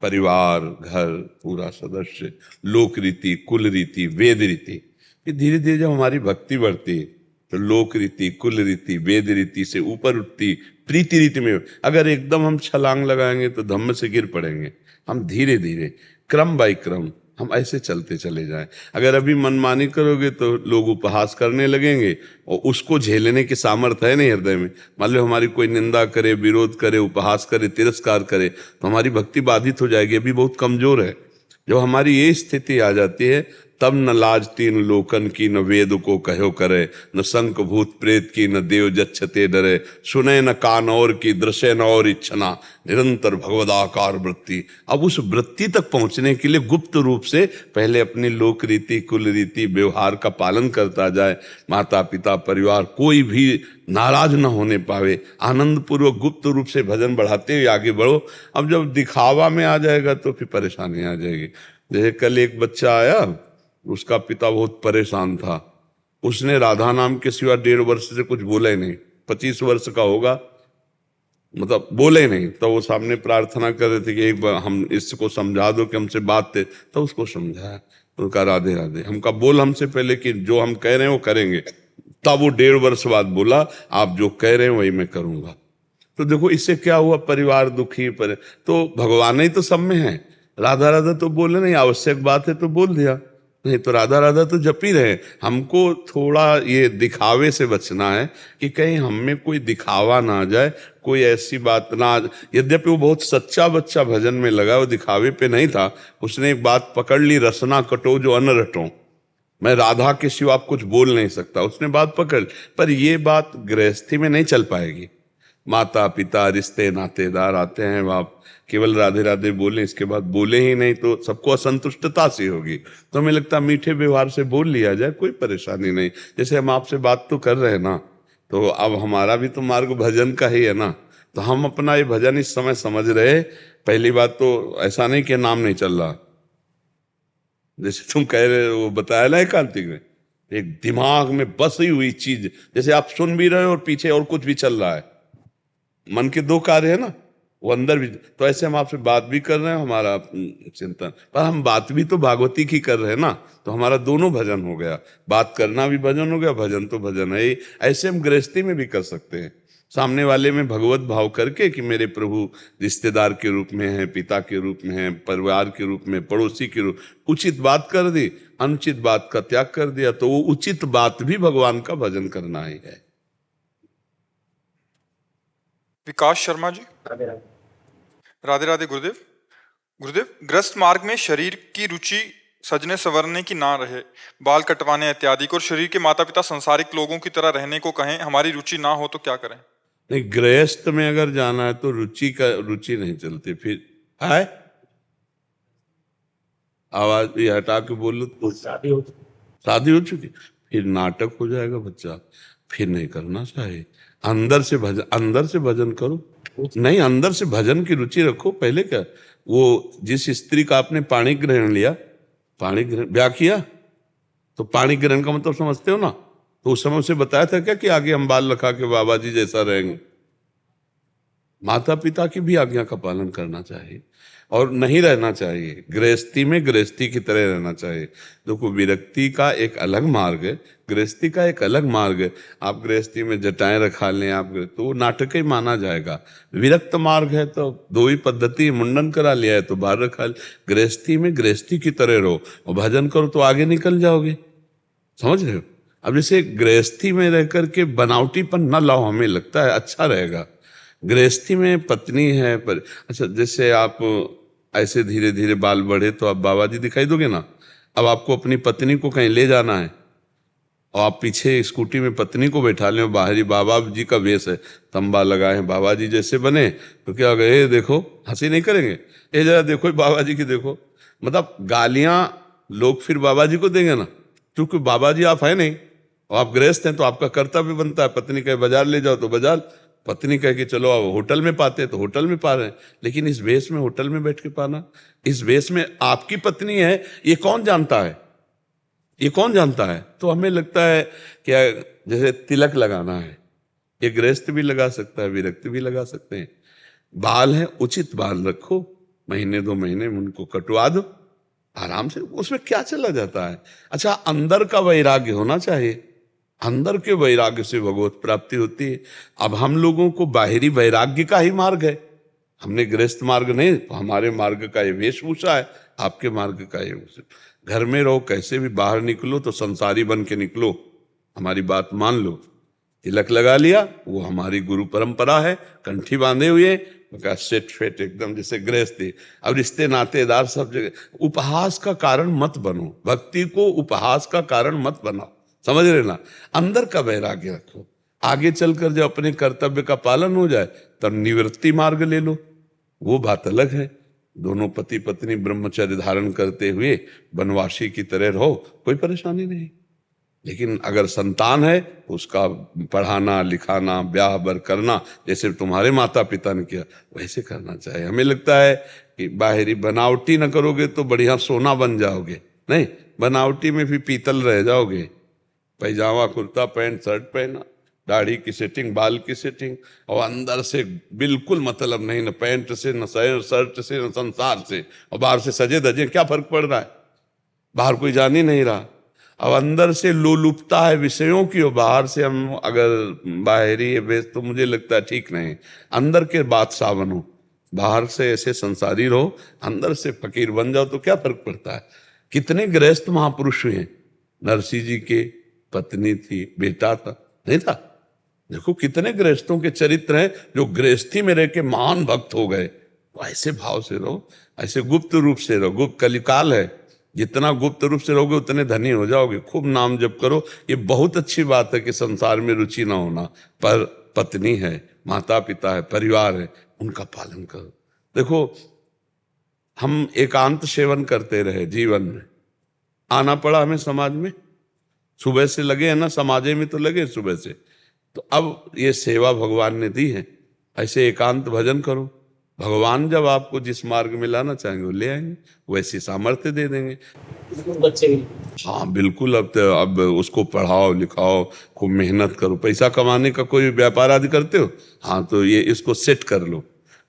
परिवार, घर, पूरा सदस्य, लोक रीति, कुल रीति, वेद रीति। फिर धीरे धीरे जब हमारी भक्ति बढ़ती है तो लोक रीति, कुल रीति, वेद रीति से ऊपर उठती प्रीति रीति में। अगर एकदम हम छलांग लगाएंगे तो धम्म से गिर पड़ेंगे। हम धीरे धीरे क्रम बाई क्रम हम ऐसे चलते चले जाएं। अगर अभी मनमानी करोगे तो लोग उपहास करने लगेंगे, और उसको झेलने की सामर्थ्य है नहीं हृदय में। मान लो हमारी कोई निंदा करे, विरोध करे, उपहास करे, तिरस्कार करे तो हमारी भक्ति बाधित हो जाएगी, अभी बहुत कमजोर है। जब हमारी ये स्थिति आ जाती है तब न लाज तीन लोकन की, न वेद को कहो करे, न शंख भूत प्रेत की, न देव जच्छते डरे, सुने न कान और की, दृश्य न और इच्छना, निरंतर भगवदाकार वृत्ति। अब उस वृत्ति तक पहुंचने के लिए गुप्त रूप से पहले अपनी लोक रीति, कुल रीति, व्यवहार का पालन करता जाए। माता पिता परिवार कोई भी नाराज न होने पावे, आनंद पूर्वक गुप्त रूप से भजन बढ़ाते हुए आगे बढ़ो। अब जब दिखावा में आ जाएगा तो फिर परेशानी आ जाएगी। जैसे कल एक बच्चा आया, उसका पिता बहुत परेशान था, उसने राधा नाम के सिवा 1.5 वर्ष से कुछ बोला ही नहीं। 25 वर्ष का होगा, मतलब बोले ही नहीं। तो वो सामने प्रार्थना कर रहे थे कि एक बार हम इसको समझा दो कि हमसे बात थे, तो उसको समझाया। उनका राधे राधे। हमका बोल हमसे पहले कि जो हम कह रहे हैं वो करेंगे, तब वो 1.5 वर्ष बाद बोला आप जो कह रहे हैं वही मैं करूंगा। तो देखो इससे क्या हुआ, परिवार दुखी पर, तो भगवान ही तो सब में है। राधा राधा तो बोले नहीं, आवश्यक बात है तो बोल दिया। नहीं तो राधा राधा तो जप ही रहे। हमको थोड़ा ये दिखावे से बचना है कि कहीं हम में कोई दिखावा ना आ जाए, कोई ऐसी बात ना आ। यद्यपि वो बहुत सच्चा बच्चा भजन में लगा, वो दिखावे पे नहीं था। उसने एक बात पकड़ ली, रसना कटो जो अन्न रटो, मैं राधा के सिवा आप कुछ बोल नहीं सकता, उसने बात पकड़। पर ये बात गृहस्थी में नहीं चल पाएगी। माता पिता रिश्ते नातेदार आते हैं, आप केवल राधे राधे बोले, इसके बाद बोले ही नहीं तो सबको असंतुष्टता सी होगी। तो हमें लगता है मीठे व्यवहार से बोल लिया जाए, कोई परेशानी नहीं। जैसे हम आपसे बात तो कर रहे हैं ना, तो अब हमारा भी तो मार्ग भजन का ही है ना, तो हम अपना ये भजन इस समय समझ रहे। पहली बात तो ऐसा नहीं कि नाम नहीं चल रहा, जैसे तुम कह रहे हो, वो बताया ना एकांतिक में, एक दिमाग में बसी हुई चीज, जैसे आप सुन भी रहे हो और पीछे और कुछ भी चल रहा है। मन के दो कार्य है ना, वो अंदर भी। तो ऐसे हम आपसे बात भी कर रहे हैं, हमारा चिंतन, पर हम बात भी तो भागवती की कर रहे हैं ना, तो हमारा दोनों भजन हो गया। बात करना भी भजन हो गया, भजन तो भजन है ही। ऐसे हम गृहस्थी में भी कर सकते हैं, सामने वाले में भगवत भाव करके कि मेरे प्रभु रिश्तेदार के रूप में हैं, पिता के रूप में हैं, परिवार के रूप में, पड़ोसी के रूप। उचित बात कर दी, अनुचित बात का त्याग कर दिया, तो वो उचित बात भी भगवान का भजन करना ही है। विकास शर्मा जी, राधे राधे गुरुदेव। गुरुदेव, ग्रस्त मार्ग में शरीर की रुचि सजने संवरने की ना रहे, बाल कटवाने इत्यादि को, और शरीर के माता पिता संसारिक लोगों की तरह रहने को कहें, हमारी रुचि ना हो तो क्या करें? नहीं, गृहस्थ में अगर जाना है तो रुचि नहीं चलती। फिर है आवाज भी हटा के बोलो तो शादी हो चुकी, फिर नाटक हो जाएगा बच्चा, फिर नहीं करना चाहिए। अंदर से भजन करो। नहीं, अंदर से भजन की रुचि रखो। पहले क्या, वो जिस स्त्री का आपने पाणी ग्रहण लिया, पाणी ग्रहण ब्याह किया, तो पाणी ग्रहण का मतलब समझते हो ना, तो उस समय उसे बताया था क्या कि आगे हम बाल रखा के बाबा जी जैसा रहेंगे? माता पिता की भी आज्ञा का पालन करना चाहिए और नहीं रहना चाहिए। गृहस्थी में गृहस्थी की तरह रहना चाहिए। देखो, विरक्ति का एक अलग मार्ग है, गृहस्थी का एक अलग मार्ग है। आप गृहस्थी में जटाएं रखा लें आप, तो वो नाटक ही माना जाएगा। विरक्त मार्ग है तो दो ही पद्धति, मुंडन करा लिया है तो बाहर रखा। गृहस्थी में गृहस्थी की तरह रहो और भजन करो तो आगे निकल जाओगे। समझ रहे हो? अब जैसे गृहस्थी में रह करके बनावटीपन न लाओ, हमें लगता है अच्छा रहेगा। गृहस्थी में पत्नी है पर, अच्छा जैसे आप ऐसे धीरे धीरे बाल बढ़े तो आप बाबा जी दिखाई दोगे ना। अब आपको अपनी पत्नी को कहीं ले जाना है और आप पीछे स्कूटी में पत्नी को बैठा लें, बाहरी बाबा जी का वेश है, तंबा लगाए हैं, बाबा जी जैसे बने, तो क्या गए देखो, हंसी नहीं करेंगे, ये जरा देखो बाबा जी की देखो। मतलब गालियां लोग फिर बाबा जी को देंगे ना, क्योंकि बाबा जी आप है नहीं और आप गृहस्थ हैं, तो आपका कर्तव्य बनता है। पत्नी कहे बाजार ले जाओ तो बाजार, पत्नी कहे कि चलो अब होटल में पाते हैं तो होटल में पा रहे हैं। लेकिन इस वेश में होटल में बैठ के पाना, इस वेश में आपकी पत्नी है, ये कौन जानता है? ये कौन जानता है? तो हमें लगता है कि जैसे तिलक लगाना है, ये गृहस्थ भी लगा सकता है, विरक्त भी लगा सकते हैं। बाल है, उचित बाल रखो, महीने 2 महीने में उनको कटवा दो आराम से, उसमें क्या चला जाता है। अच्छा, अंदर का वैराग्य होना चाहिए, अंदर के वैराग्य से भगवत प्राप्ति होती है। अब हम लोगों को बाहरी वैराग्य का ही मार्ग है, हमने गृहस्थ मार्ग नहीं, तो हमारे मार्ग का ये वेशभूषा है, आपके मार्ग का ये। घर में रहो, कैसे भी बाहर निकलो तो संसारी बन के निकलो, हमारी बात मान लो। तिलक लगा लिया, वो हमारी गुरु परंपरा है, कंठी बांधे हुए, सेट फेट एकदम जैसे गृहस्थी। अब रिश्ते नातेदार सब जगह। उपहास का कारण मत बनो, भक्ति को उपहास का कारण मत बनाओ, समझ रहे ना। अंदर का वैराग्य रखो, आगे चलकर जब अपने कर्तव्य का पालन हो जाए तब निवृत्ति मार्ग ले लो, वो बात अलग है। दोनों पति पत्नी ब्रह्मचर्य धारण करते हुए वनवासी की तरह रहो, कोई परेशानी नहीं। लेकिन अगर संतान है तो उसका पढ़ाना लिखाना ब्याह बर करना, जैसे तुम्हारे माता पिता ने किया वैसे करना चाहिए। हमें लगता है कि बाहरी बनावटी न करोगे तो बढ़िया सोना बन जाओगे, नहीं, बनावटी में भी पीतल रह जाओगे। पैजामा कुर्ता पैंट शर्ट पहना, दाढ़ी की सेटिंग, बाल की सेटिंग, और अंदर से बिल्कुल मतलब नहीं, न पैंट से न शर्ट से न संसार से, और बाहर से सजे धजे, क्या फर्क पड़ रहा है? बाहर कोई जान ही नहीं रहा। अब अंदर से लोलुपता है विषयों की, और बाहर से हम अगर बाहरी वेश, तो मुझे लगता है ठीक नहीं। अंदर के बादशाह बनो, बाहर से ऐसे संसारी रहो, अंदर से फकीर बन जाओ तो क्या फर्क पड़ता है? कितने गृहस्थ महापुरुष हुए हैं। नरसिंह जी के पत्नी थी, बेटा था, नहीं था। देखो कितने गृहस्थों के चरित्र हैं जो गृहस्थी में रह के महान भक्त हो गए। तो ऐसे भाव से रहो, ऐसे गुप्त रूप से रहो। गुप्त कलिकाल है, जितना गुप्त रूप से रहोगे उतने धनी हो जाओगे। खूब नाम जप करो। ये बहुत अच्छी बात है कि संसार में रुचि ना होना, पर पत्नी है, माता पिता है, परिवार है, उनका पालन करो। देखो हम एकांत सेवन करते रहे जीवन में, आना पड़ा हमें समाज में, सुबह से लगे हैं ना, समाजे में तो लगे सुबह से। तो अब ये सेवा भगवान ने दी है, ऐसे एकांत भजन करो। भगवान जब आपको जिस मार्ग में लाना चाहेंगे वो ले आएंगे, वैसी सामर्थ्य दे देंगे। बच्चे हाँ बिल्कुल। अब उसको पढ़ाओ लिखाओ, खूब मेहनत करो। पैसा कमाने का कोई व्यापार आदि करते हो, हाँ तो ये इसको सेट कर लो।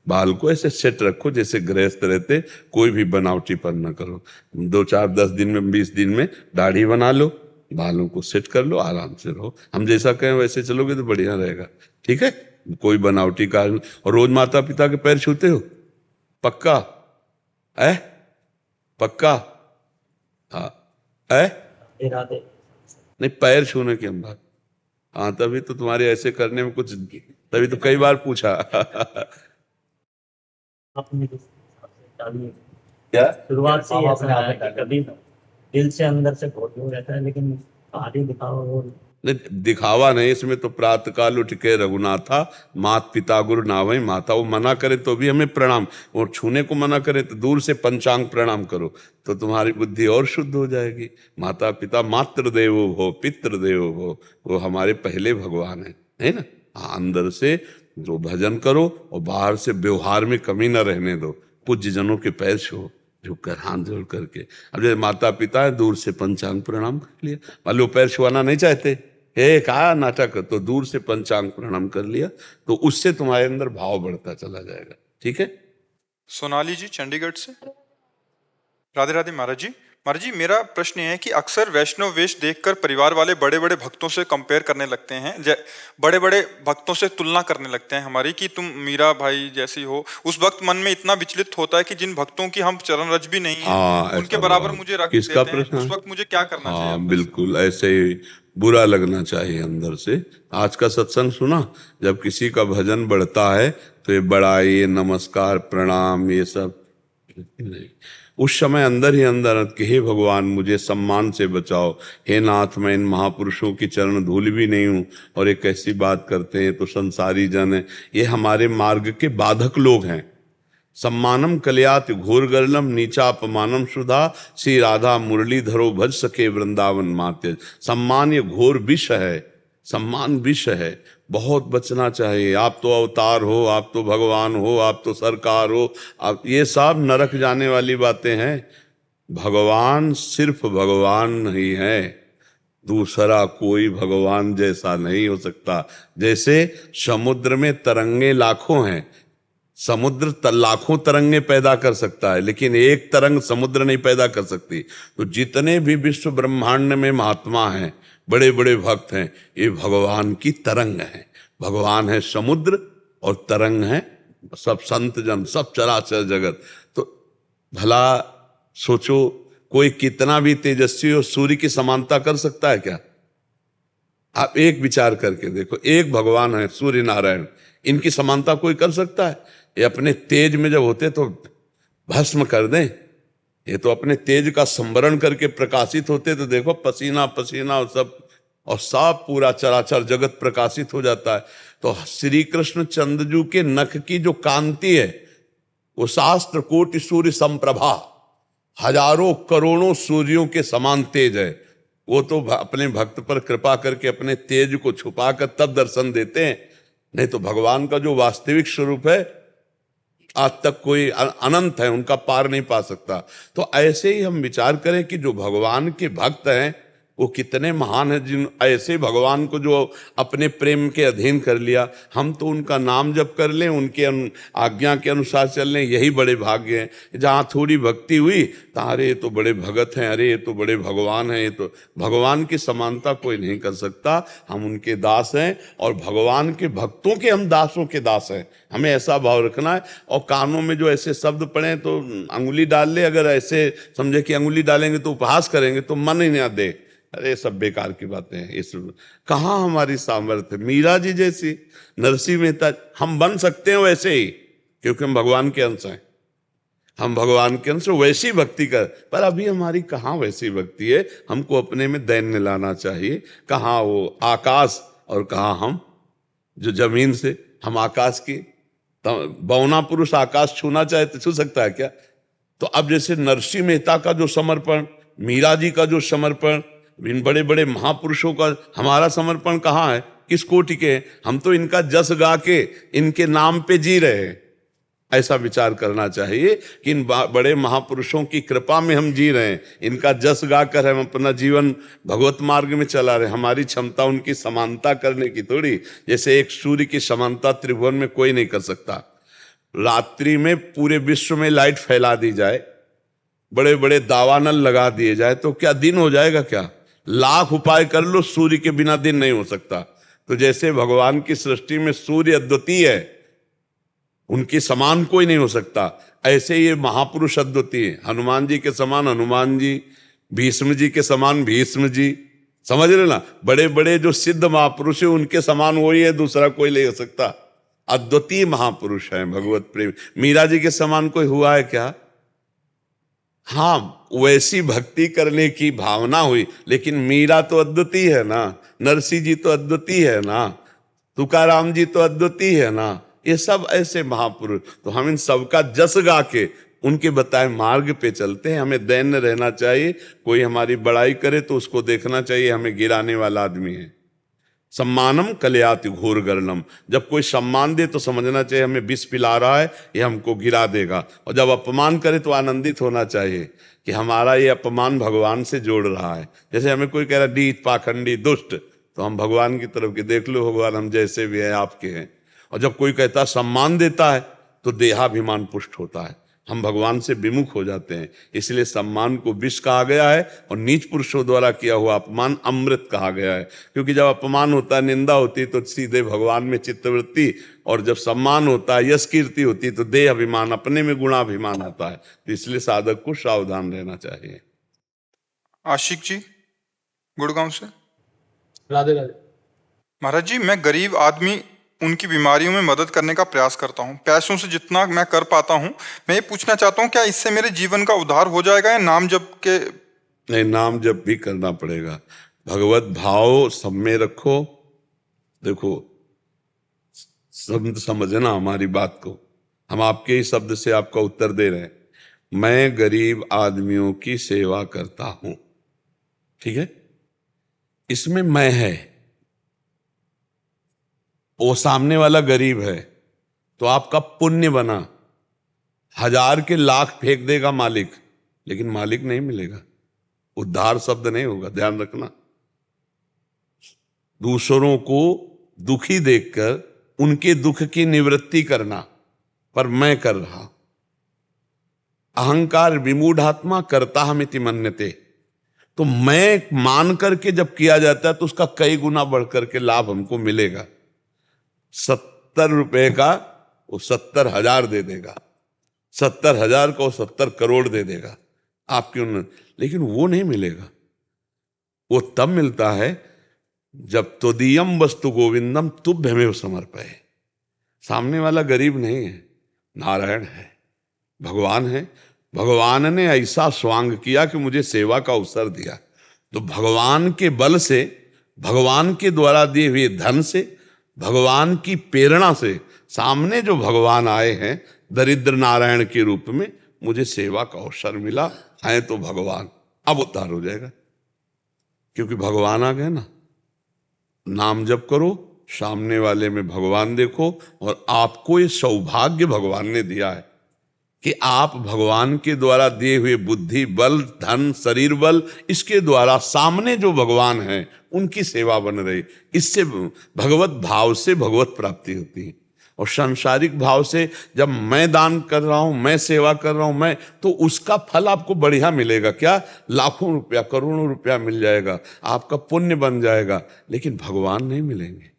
बाल को ऐसे सेट रखो जैसे गृहस्थ रहते, कोई भी बनावटीपन न करो। 2 4 10 दिन में 20 दिन में दाढ़ी बना लो, बालों को सेट कर लो, आराम से रहो। हम जैसा कहें वैसे चलोगे तो बढ़िया रहेगा, ठीक है। कोई बनावटी कार्य। और रोज माता पिता के पैर छूते हो, पक्का है? पक्का? हाँ है? नहीं, पैर छूने की हम बात। हाँ तभी तो तुम्हारे ऐसे करने में कुछ, तभी तो कई बार पूछा। क्या शुरुआत से ही ऐसा है कि कभी दिल से अंदर से बहुत दूर रहता है, लेकिन बाहरी दिखावा और नहीं, दिखावा नहीं इसमें तो। प्रातः काल उठ के रघुनाथा, मात पिता गुरु नावई माता। वो मना करे तो भी हमें प्रणाम, और छूने को मना करे तो दूर से पंचांग प्रणाम करो, तो तुम्हारी बुद्धि और शुद्ध हो जाएगी। माता पिता मातृ देवो भो पितृ देवो भो, वो हमारे पहले भगवान है ना। हाँ, अंदर से जो भजन करो और बाहर से व्यवहार में कमी न रहने दो। पूज्य जनों के पैर छो, झुककर हाथ जोड़ करके। अब जैसे माता पिता है, दूर से पंचांग प्रणाम कर लिया। मान लो पैर छुआना नहीं चाहते, कहा नाटक, तो दूर से पंचांग प्रणाम कर लिया, तो उससे तुम्हारे अंदर भाव बढ़ता चला जाएगा, ठीक है। सोनाली जी चंडीगढ़ से। राधे राधे महाराज जी। महाराज जी मेरा प्रश्न ये है कि अक्सर वैष्णव वेश देखकर परिवार वाले बड़े बड़े भक्तों से कंपेयर करने लगते हैं, बड़े बड़े भक्तों से तुलना करने लगते हैं हमारी, कि तुम मीरा भाई जैसी हो। उस वक्त मन में इतना विचलित होता है कि जिन भक्तों की हम चरण रज भी नहीं है उनके बराबर मुझे रख किसका देते हैं। प्रश्न? उस वक्त मुझे क्या करना चाहिए? हाँ बिल्कुल, ऐसे ही बुरा लगना चाहिए अंदर से। आज का सत्संग सुना, जब किसी का भजन बढ़ता है तो ये बड़ाई, ये नमस्कार प्रणाम, ये सब नहीं। उस समय अंदर ही अंदर कि हे भगवान मुझे सम्मान से बचाओ, हे नाथ मैं इन महापुरुषों की चरण धूल भी नहीं हूँ, और एक ऐसी बात करते हैं तो संसारी जन है, ये हमारे मार्ग के बाधक लोग हैं। सम्मानम कल्यात घोर गर्लम नीचा अपमानम सुधा, श्री राधा मुरलीधरो भज सके वृंदावन माते। सम्मान ये घोर विष है, सम्मान विष है, बहुत बचना चाहिए। आप तो अवतार हो, आप तो भगवान हो, आप तो सरकार हो, आप, ये सब नरक जाने वाली बातें हैं। भगवान सिर्फ भगवान नहीं है, दूसरा कोई भगवान जैसा नहीं हो सकता। जैसे समुद्र में तरंगे लाखों हैं, समुद्र लाखों तरंगे पैदा कर सकता है, लेकिन एक तरंग समुद्र नहीं पैदा कर सकती। तो जितने भी विश्व ब्रह्मांड में महात्मा हैं, बड़े बड़े भक्त हैं, ये भगवान की तरंग है। भगवान है समुद्र और तरंग है सब संत जन, सब चराचर जगत। तो भला सोचो, कोई कितना भी तेजस्वी हो, सूर्य की समानता कर सकता है क्या? आप एक विचार करके देखो, एक भगवान है सूर्य नारायण, इनकी समानता कोई कर सकता है? ये अपने तेज में जब होते तो भस्म कर दें, ये तो अपने तेज का संवरण करके प्रकाशित होते तो देखो पसीना पसीना और सब पूरा चराचर जगत प्रकाशित हो जाता है। तो श्री कृष्ण चंद्रजू के नख की जो कांति है वो शास्त्र कोटि सूर्य संप्रभा, हजारों करोड़ों सूर्यों के समान तेज है। वो तो अपने भक्त पर कृपा करके अपने तेज को छुपाकर तब दर्शन देते हैं, नहीं तो भगवान का जो वास्तविक स्वरूप है आज तक कोई अनंत है, उनका पार नहीं पा सकता। तो ऐसे ही हम विचार करें कि जो भगवान के भक्त हैं वो कितने महान हैं जिन ऐसे भगवान को जो अपने प्रेम के अधीन कर लिया। हम तो उनका नाम जप कर लें, उनके आज्ञा के अनुसार चल लें, यही बड़े भाग्य हैं। जहाँ थोड़ी भक्ति हुई तो अरे ये तो बड़े भगत हैं, अरे ये तो बड़े भगवान हैं। ये तो भगवान की समानता कोई नहीं कर सकता। हम उनके दास हैं और भगवान के भक्तों के हम दासों के दास हैं। हमें ऐसा भाव रखना है। और कानों में जो ऐसे शब्द पड़े तो अंगुली डाल ले, अगर ऐसे समझे कि अंगुली डालेंगे तो उपहास करेंगे तो मन ही ना दे, अरे सब बेकार की बातें हैं। इस कहाँ हमारी सामर्थ्य, मीरा जी जैसी, नरसिंह मेहता, हम बन सकते हैं वैसे ही, क्योंकि हम भगवान के अंश हैं। हम भगवान के अंश वैसी भक्ति कर, पर अभी हमारी कहाँ वैसी भक्ति है। हमको अपने में दैन्य लाना चाहिए। कहाँ वो आकाश और कहाँ हम जो जमीन से, हम आकाश की। बौना पुरुष आकाश छूना चाहे तो छू सकता है क्या? तो अब जैसे नरसिंह मेहता का जो समर्पण, मीरा जी का जो समर्पण, इन बड़े बड़े महापुरुषों का हमारा समर्पण कहाँ है, किस कोटि के? हम तो इनका जस गा के इनके नाम पे जी रहे हैं। ऐसा विचार करना चाहिए कि इन बड़े महापुरुषों की कृपा में हम जी रहे हैं, इनका जस गाकर हम अपना जीवन भगवत मार्ग में चला रहे हैं। हमारी क्षमता उनकी समानता करने की थोड़ी। जैसे एक सूर्य की समानता त्रिभुवन में कोई नहीं कर सकता। रात्रि में पूरे विश्व में लाइट फैला दी जाए, बड़े बड़े दावानल लगा दिए जाए, तो क्या दिन हो जाएगा? क्या लाख उपाय कर लो, सूर्य के बिना दिन नहीं हो सकता। तो जैसे भगवान की सृष्टि में सूर्य अद्वितीय है, उनके समान कोई नहीं हो सकता, ऐसे ये महापुरुष अद्वितीय है। हनुमान जी के समान हनुमान जी, भीष्म जी के समान भीष्म जी, समझ रहे ना? बड़े बड़े जो सिद्ध महापुरुष है उनके समान वही है, दूसरा कोई नहीं हो सकता। अद्वितीय महापुरुष है भगवत प्रेम। मीरा जी के समान कोई हुआ है क्या? हाँ, वैसी भक्ति करने की भावना हुई, लेकिन मीरा तो अद्वितीय है ना, नरसिंह जी तो अद्वितीय है ना, तुकाराम जी तो अद्वितीय है ना। ये सब ऐसे महापुरुष, तो हम इन सबका जस गा के उनके बताए मार्ग पे चलते हैं। हमें दैन्य रहना चाहिए। कोई हमारी बड़ाई करे तो उसको देखना चाहिए हमें गिराने वाला आदमी है। सम्मानम कलयाति घोर गर्णम, जब कोई सम्मान दे तो समझना चाहिए हमें विष पिला रहा है, ये हमको गिरा देगा। और जब अपमान करे तो आनंदित होना चाहिए कि हमारा ये अपमान भगवान से जोड़ रहा है। जैसे हमें कोई कह रहा नीच, पाखंडी, दुष्ट, तो हम भगवान की तरफ के देख लो, भगवान हम जैसे भी हैं आपके हैं। और जब कोई कहता सम्मान देता है तो देहाभिमान पुष्ट होता है, हम भगवान से विमुख हो जाते हैं। इसलिए सम्मान को विष कहा गया है और नीच पुरुषों द्वारा किया हुआ अपमान अमृत कहा गया है। क्योंकि जब अपमान होता है, निंदा होती है, तो सीधे भगवान में चित्तवृत्ति, और जब सम्मान होता है, यश कीर्ति होती है, तो देह अभिमान, अपने में गुणाभिमान आता है। तो इसलिए साधक को सावधान रहना चाहिए। आशिक जी गुड़गांव से। राधे राधे। महाराज जी, मैं गरीब आदमी उनकी बीमारियों में मदद करने का प्रयास करता हूँ, पैसों से जितना मैं कर पाता हूँ। मैं ये पूछना चाहता हूँ, क्या इससे मेरे जीवन का उद्धार हो जाएगा या नाम जप के? नहीं, नाम जप भी करना पड़ेगा। भगवत भाव सब में रखो। देखो, समझना हमारी बात को, हम आपके ही शब्द से आपका उत्तर दे रहे हैं। मैं गरीब आदमियों की सेवा करता हूं, ठीक है? इसमें मैं है, वो सामने वाला गरीब है, तो आपका पुण्य बना। 1000 के लाख फेंक देगा मालिक, लेकिन मालिक नहीं मिलेगा, उद्धार शब्द नहीं होगा, ध्यान रखना। दूसरों को दुखी देखकर उनके दुख की निवृत्ति करना, पर मैं कर रहा। अहंकार विमूढ़ात्मा करता हमिति मन्यते, तो मैं मान करके जब किया जाता है तो उसका कई गुना बढ़ करके लाभ हमको मिलेगा। 70 रुपए का वो 70,000 दे देगा, 70,000 को 70 करोड़ दे देगा आपकी उन्नति, लेकिन वो नहीं मिलेगा। वो तब मिलता है जब त्वदीयम वस्तु गोविंदम तुभ्यमेव समर्पये। सामने वाला गरीब नहीं है, नारायण है, भगवान है। भगवान ने ऐसा स्वांग किया कि मुझे सेवा का अवसर दिया। तो भगवान के बल से, भगवान के द्वारा दिए हुए धन से, भगवान की प्रेरणा से सामने जो भगवान आए हैं दरिद्र नारायण के रूप में, मुझे सेवा का अवसर मिला है, तो भगवान अब उद्धार हो जाएगा। क्योंकि भगवान आ गए ना। नाम जप करो, सामने वाले में भगवान देखो, और आपको ये सौभाग्य भगवान ने दिया है कि आप भगवान के द्वारा दिए हुए बुद्धि बल, धन, शरीर बल, इसके द्वारा सामने जो भगवान हैं उनकी सेवा बन रही। इससे भगवत भाव से भगवत प्राप्ति होती है। और सांसारिक भाव से जब मैं दान कर रहा हूं, मैं सेवा कर रहा हूं, मैं, तो उसका फल आपको बढ़िया मिलेगा। क्या? लाखों रुपया, करोड़ों रुपया मिल जाएगा, आपका पुण्य बन जाएगा। लेकिन भगवान नहीं मिलेंगे।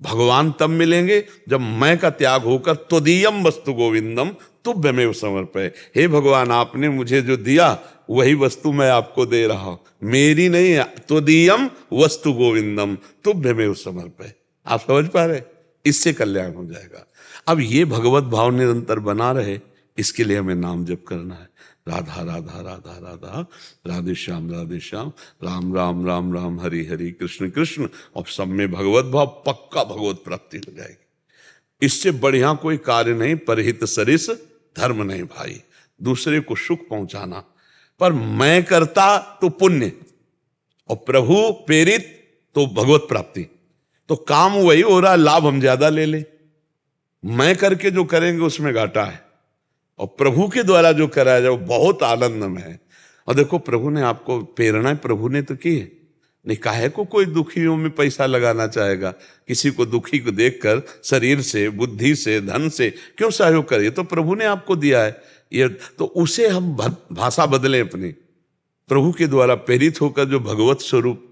भगवान तब मिलेंगे जब मैं का त्याग होकर त्वदीयम वस्तु गोविंदम तुभ्यमेव समर्पय। हे भगवान, आपने मुझे जो दिया वही वस्तु मैं आपको दे रहा हूं, मेरी नहीं है। त्वदीयम वस्तु गोविंदम तुभ्यमेव समर्पय। आप समझ पा रहे? इससे कल्याण हो जाएगा। अब ये भगवत भाव निरंतर बना रहे, इसके लिए हमें नाम जप करना है। राधा राधा राधा राधा, राधे श्याम राम राम राम राम, हरि हरि, कृष्ण कृष्ण। और सब में भगवत भाव, पक्का भगवत प्राप्ति हो जाएगी। इससे बढ़िया कोई कार्य नहीं। परहित सरिस धर्म नहीं भाई, दूसरे को सुख पहुंचाना। पर मैं करता तो पुण्य, और प्रभु प्रेरित तो भगवत प्राप्ति। तो काम वही हो रहा है, लाभ हम ज्यादा ले ले। मैं करके जो करेंगे उसमें घाटा है, और प्रभु के द्वारा जो कराया जाए वो बहुत आनंदमय है। और देखो, प्रभु ने आपको प्रेरणा प्रभु ने तो की है। नहीं, काहे को कोई दुखियों में पैसा लगाना चाहेगा? किसी को दुखी को देखकर शरीर से, बुद्धि से, धन से क्यों सहयोग करे? तो प्रभु ने आपको दिया है ये, तो उसे हम भाषा बदलें अपनी। प्रभु के द्वारा प्रेरित होकर जो भगवत स्वरूप,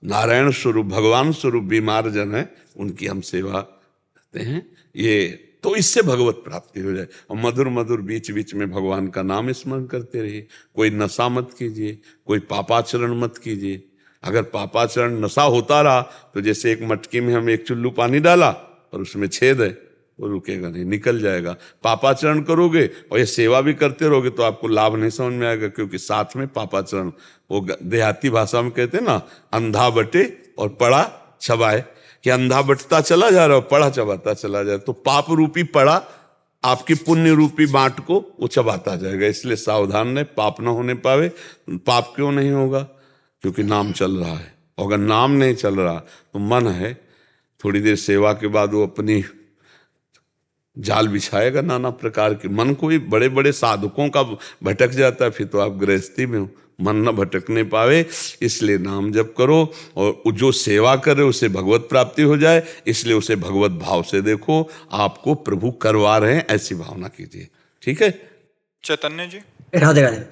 नारायण स्वरूप, भगवान स्वरूप बीमार जन है, उनकी हम सेवा करते हैं। ये तो इससे भगवत प्राप्ति हो जाए। और मधुर मधुर बीच बीच में भगवान का नाम स्मरण करते रहिए। कोई नशा मत कीजिए, कोई पापाचरण मत कीजिए। अगर पापाचरण नशा होता रहा तो जैसे एक मटकी में हम एक चुल्लू पानी डाला और उसमें छेद है, वो रुकेगा नहीं, निकल जाएगा। पापाचरण करोगे और ये सेवा भी करते रहोगे तो आपको लाभ नहीं समझ में आएगा, क्योंकि साथ में पापाचरण, वो देहाती भाषा में कहते हैं ना, अंधा बटे और पड़ा चबाए, कि अंधा बटता चला जा रहा है, पड़ा चबाता चला जाए। तो पाप रूपी पड़ा आपकी पुण्य रूपी बाट को वो चबाता जाएगा। इसलिए सावधान रहे, पाप ना होने पावे। पाप क्यों नहीं होगा? क्योंकि नाम चल रहा है। और अगर नाम नहीं चल रहा तो मन है, थोड़ी देर सेवा के बाद वो अपनी जाल बिछाएगा नाना प्रकार के। मन कोई बड़े बड़े साधकों का भटक जाता है, फिर तो आप गृहस्थी में हो, मन न भटकने पावे। इसलिए नाम जप करो, और जो सेवा करे उसे भगवत प्राप्ति हो जाए, इसलिए उसे भगवत भाव से देखो। आपको प्रभु करवा रहे हैं, ऐसी भावना कीजिए। ठीक है? चैतन्य जी। राधे राधे।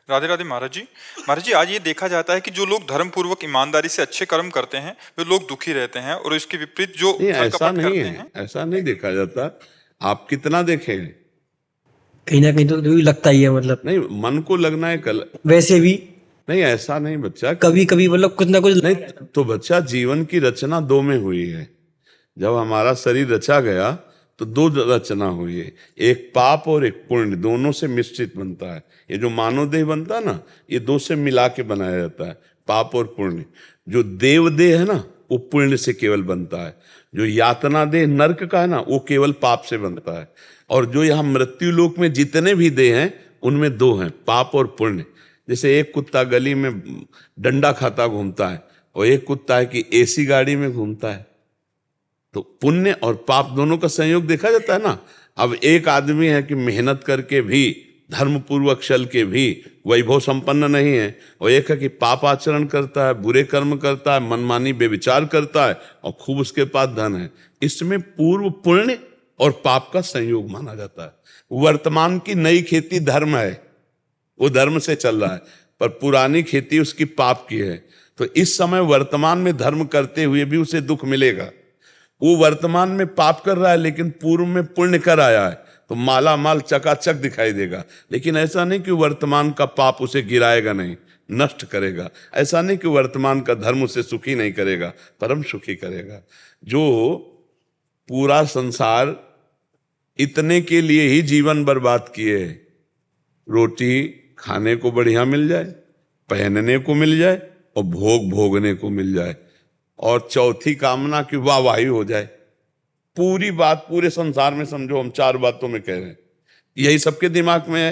राधे राधे महाराज जी। महाराज जी, आज ये देखा जाता है कि जो लोग धर्म पूर्वक ईमानदारी से अच्छे कर्म करते हैं वे लोग दुखी रहते हैं, और इसके विपरीत जो ऐसा नहीं है, ऐसा नहीं देखा जाता। आप कितना देखें, कहीं ना कहीं तो लगता ही है, मतलब नहीं, मन को लगना है कल, वैसे भी नहीं ऐसा नहीं बच्चा, कभी कभी मतलब कुछ ना कुछ नहीं। तो बच्चा, जीवन की रचना दो में हुई है। जब हमारा शरीर रचा गया तो दो रचना हुई है, एक पाप और एक पुण्य, दोनों से मिश्रित बनता है। ये जो मानव देह बनता है ना, ये दो से मिला के बनाया जाता है, पाप और पुण्य। जो देव देह है ना, वो पुण्य से केवल बनता है। जो यातना देह नरक का है ना, वो केवल पाप से बनता है। और जो यहाँ मृत्यु लोक में जितने भी देह हैं, उनमें दो हैं, पाप और पुण्य। जैसे एक कुत्ता गली में डंडा खाता घूमता है, और एक कुत्ता है कि एसी गाड़ी में घूमता है। तो पुण्य और पाप दोनों का संयोग देखा जाता है ना। अब एक आदमी है कि मेहनत करके भी, धर्म पूर्वक चल के भी वैभव संपन्न नहीं है, और एक है कि पाप आचरण करता है, बुरे कर्म करता है, मनमानी बेविचार करता है, और खूब उसके पास धन है। इसमें पूर्व पुण्य और पाप का संयोग माना जाता है। वर्तमान की नई खेती धर्म है, वो धर्म से चल रहा है, पर पुरानी खेती उसकी पाप की है। तो इस समय वर्तमान में धर्म करते हुए भी उसे दुख मिलेगा। वो वर्तमान में पाप कर रहा है, लेकिन पूर्व में पुण्य कर आया है, तो माला माल चकाचक दिखाई देगा। लेकिन ऐसा नहीं कि वर्तमान का पाप उसे गिराएगा नहीं, नष्ट करेगा। ऐसा नहीं कि वर्तमान का धर्म उसे सुखी नहीं करेगा, परम सुखी करेगा। जो पूरा संसार इतने के लिए ही जीवन बर्बाद किए, रोटी खाने को बढ़िया मिल जाए, पहनने को मिल जाए, और भोग भोगने को मिल जाए, और चौथी कामना की वाहवाही हो जाए। पूरी बात पूरे संसार में समझो हम चार बातों में कह रहे हैं, यही सबके दिमाग में है।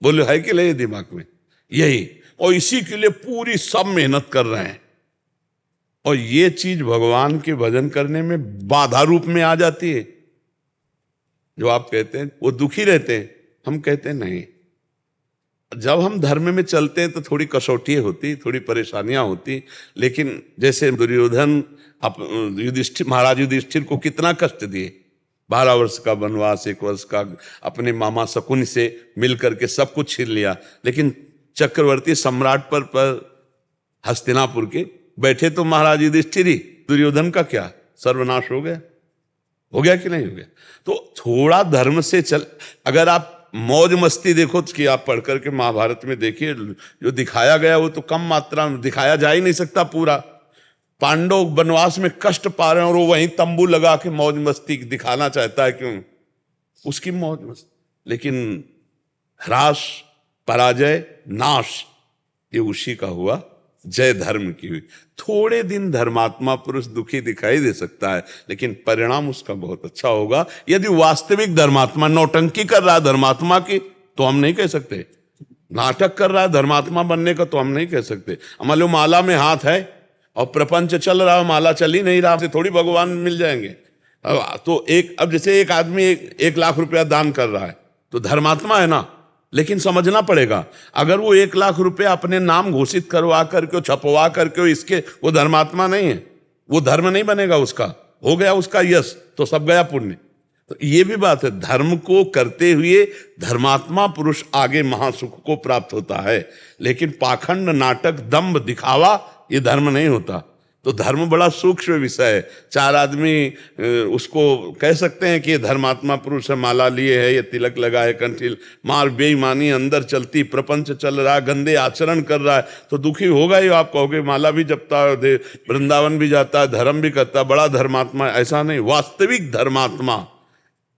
बोलो है कि नहीं दिमाग में? यही, और इसी के लिए पूरी सब मेहनत कर रहे हैं। और ये चीज भगवान के भजन करने में बाधा रूप में आ जाती है। जो आप कहते हैं वो दुखी रहते हैं, हम कहते नहीं। जब हम धर्म में चलते हैं तो थोड़ी कसौटी होती, थोड़ी परेशानियां होती, लेकिन जैसे दुर्योधन युधिष्ठिर, महाराज युधिष्ठिर को कितना कष्ट दिए, 12 वर्ष का वनवास, 1 वर्ष का अपने मामा शकुन से मिल करके सब कुछ छीन लिया, लेकिन चक्रवर्ती सम्राट पर हस्तिनापुर के बैठे तो महाराज युधिष्ठिर ही, दुर्योधन का क्या सर्वनाश हो गया कि नहीं हो गया? तो थोड़ा धर्म से चल, अगर आप मौज मस्ती देखो कि आप पढ़ करके महाभारत में देखिए, जो दिखाया गया वो तो कम मात्रा में दिखाया जा ही नहीं सकता पूरा। पांडव वनवास में कष्ट पा रहे हैं और वो वहीं तंबू लगा के मौज मस्ती दिखाना चाहता है, क्यों? उसकी मौज मस्ती। लेकिन ह्रास, पराजय, नाश ये उसी का हुआ, जय धर्म की हुई। थोड़े दिन धर्मात्मा पुरुष दुखी दिखाई दे सकता है, लेकिन परिणाम उसका बहुत अच्छा होगा। यदि वास्तविक धर्मात्मा नौटंकी कर रहा है धर्मात्मा की, तो हम नहीं कह सकते। नाटक कर रहा है धर्मात्मा बनने का, तो हम नहीं कह सकते। मान लो माला में हाथ है और प्रपंच चल रहा है, माला चल ही नहीं रहा, से थोड़ी भगवान मिल जाएंगे। तो अब जैसे एक आदमी 1 लाख रुपया दान कर रहा है, तो धर्मात्मा है ना, लेकिन समझना पड़ेगा, अगर वो 1 लाख रुपया अपने नाम घोषित करवा करके, छपवा करके इसके, वो धर्मात्मा नहीं है, वो धर्म नहीं बनेगा उसका। हो गया उसका यश, तो सब गया पुण्य। तो ये भी बात है, धर्म को करते हुए धर्मात्मा पुरुष आगे महासुख को प्राप्त होता है, लेकिन पाखंड, नाटक, दंभ, दिखावा ये धर्म नहीं होता। तो धर्म बड़ा सूक्ष्म विषय है। 4 आदमी उसको कह सकते हैं कि ये धर्मात्मा पुरुष है, माला लिए है, ये तिलक लगाए, कंठील, मार बेईमानी अंदर चलती, प्रपंच चल रहा है, गंदे आचरण कर रहा है, तो दुखी होगा ही। आप कहोगे माला भी जपता है, वृंदावन भी जाता है, धर्म भी करता है, बड़ा धर्मात्मा। ऐसा नहीं, वास्तविक धर्मात्मा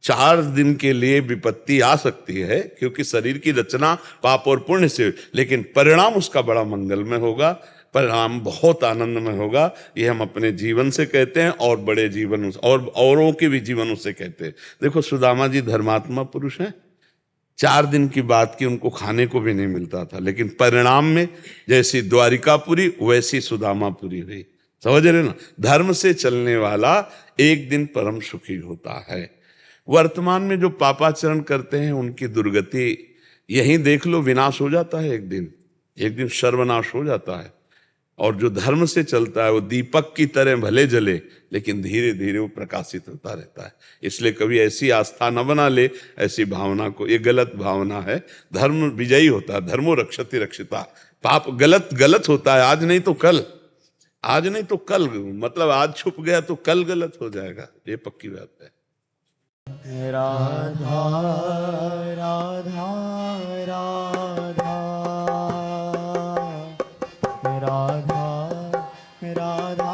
4 दिन के लिए विपत्ति आ सकती है, क्योंकि शरीर की रचना पाप और पुण्य से, लेकिन परिणाम उसका बड़ा मंगलमय होगा, परिणाम बहुत आनंदमय होगा। ये हम अपने जीवन से कहते हैं और बड़े जीवन और औरों के भी जीवनों से कहते हैं। देखो सुदामा जी धर्मात्मा पुरुष हैं, 4 दिन की बात की उनको खाने को भी नहीं मिलता था, लेकिन परिणाम में जैसी द्वारिकापुरी वैसी सुदामापुरी हुई। समझ रहे ना? धर्म से चलने वाला एक दिन परम सुखी होता है। वर्तमान में जो पापाचरण करते हैं उनकी दुर्गति यहीं देख लो, विनाश हो जाता है, एक दिन सर्वनाश हो जाता है। और जो धर्म से चलता है वो दीपक की तरह भले जले, लेकिन धीरे धीरे वो प्रकाशित होता रहता है। इसलिए कभी ऐसी आस्था न बना ले, ऐसी भावना को, ये गलत भावना है। धर्म विजयी होता है, धर्मो रक्षति रक्षिता। पाप गलत होता है, आज नहीं तो कल, मतलब आज छुप गया तो कल गलत हो जाएगा, ये पक्की बात है। राधा राधा राधा राधा राधा राधा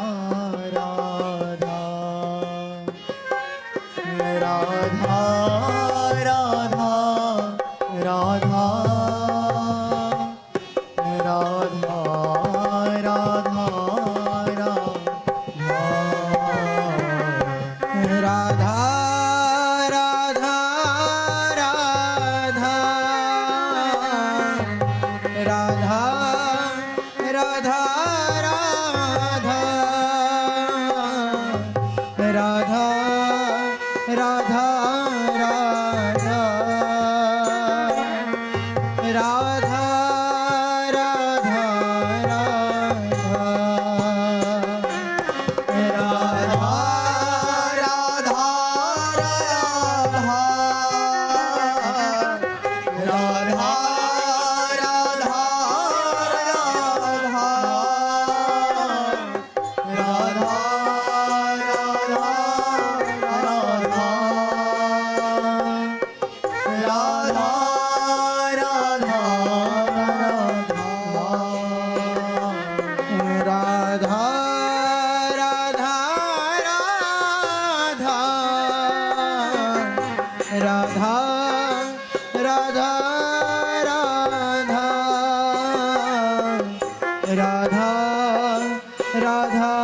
राधा राधा राधा राधा राधा राधा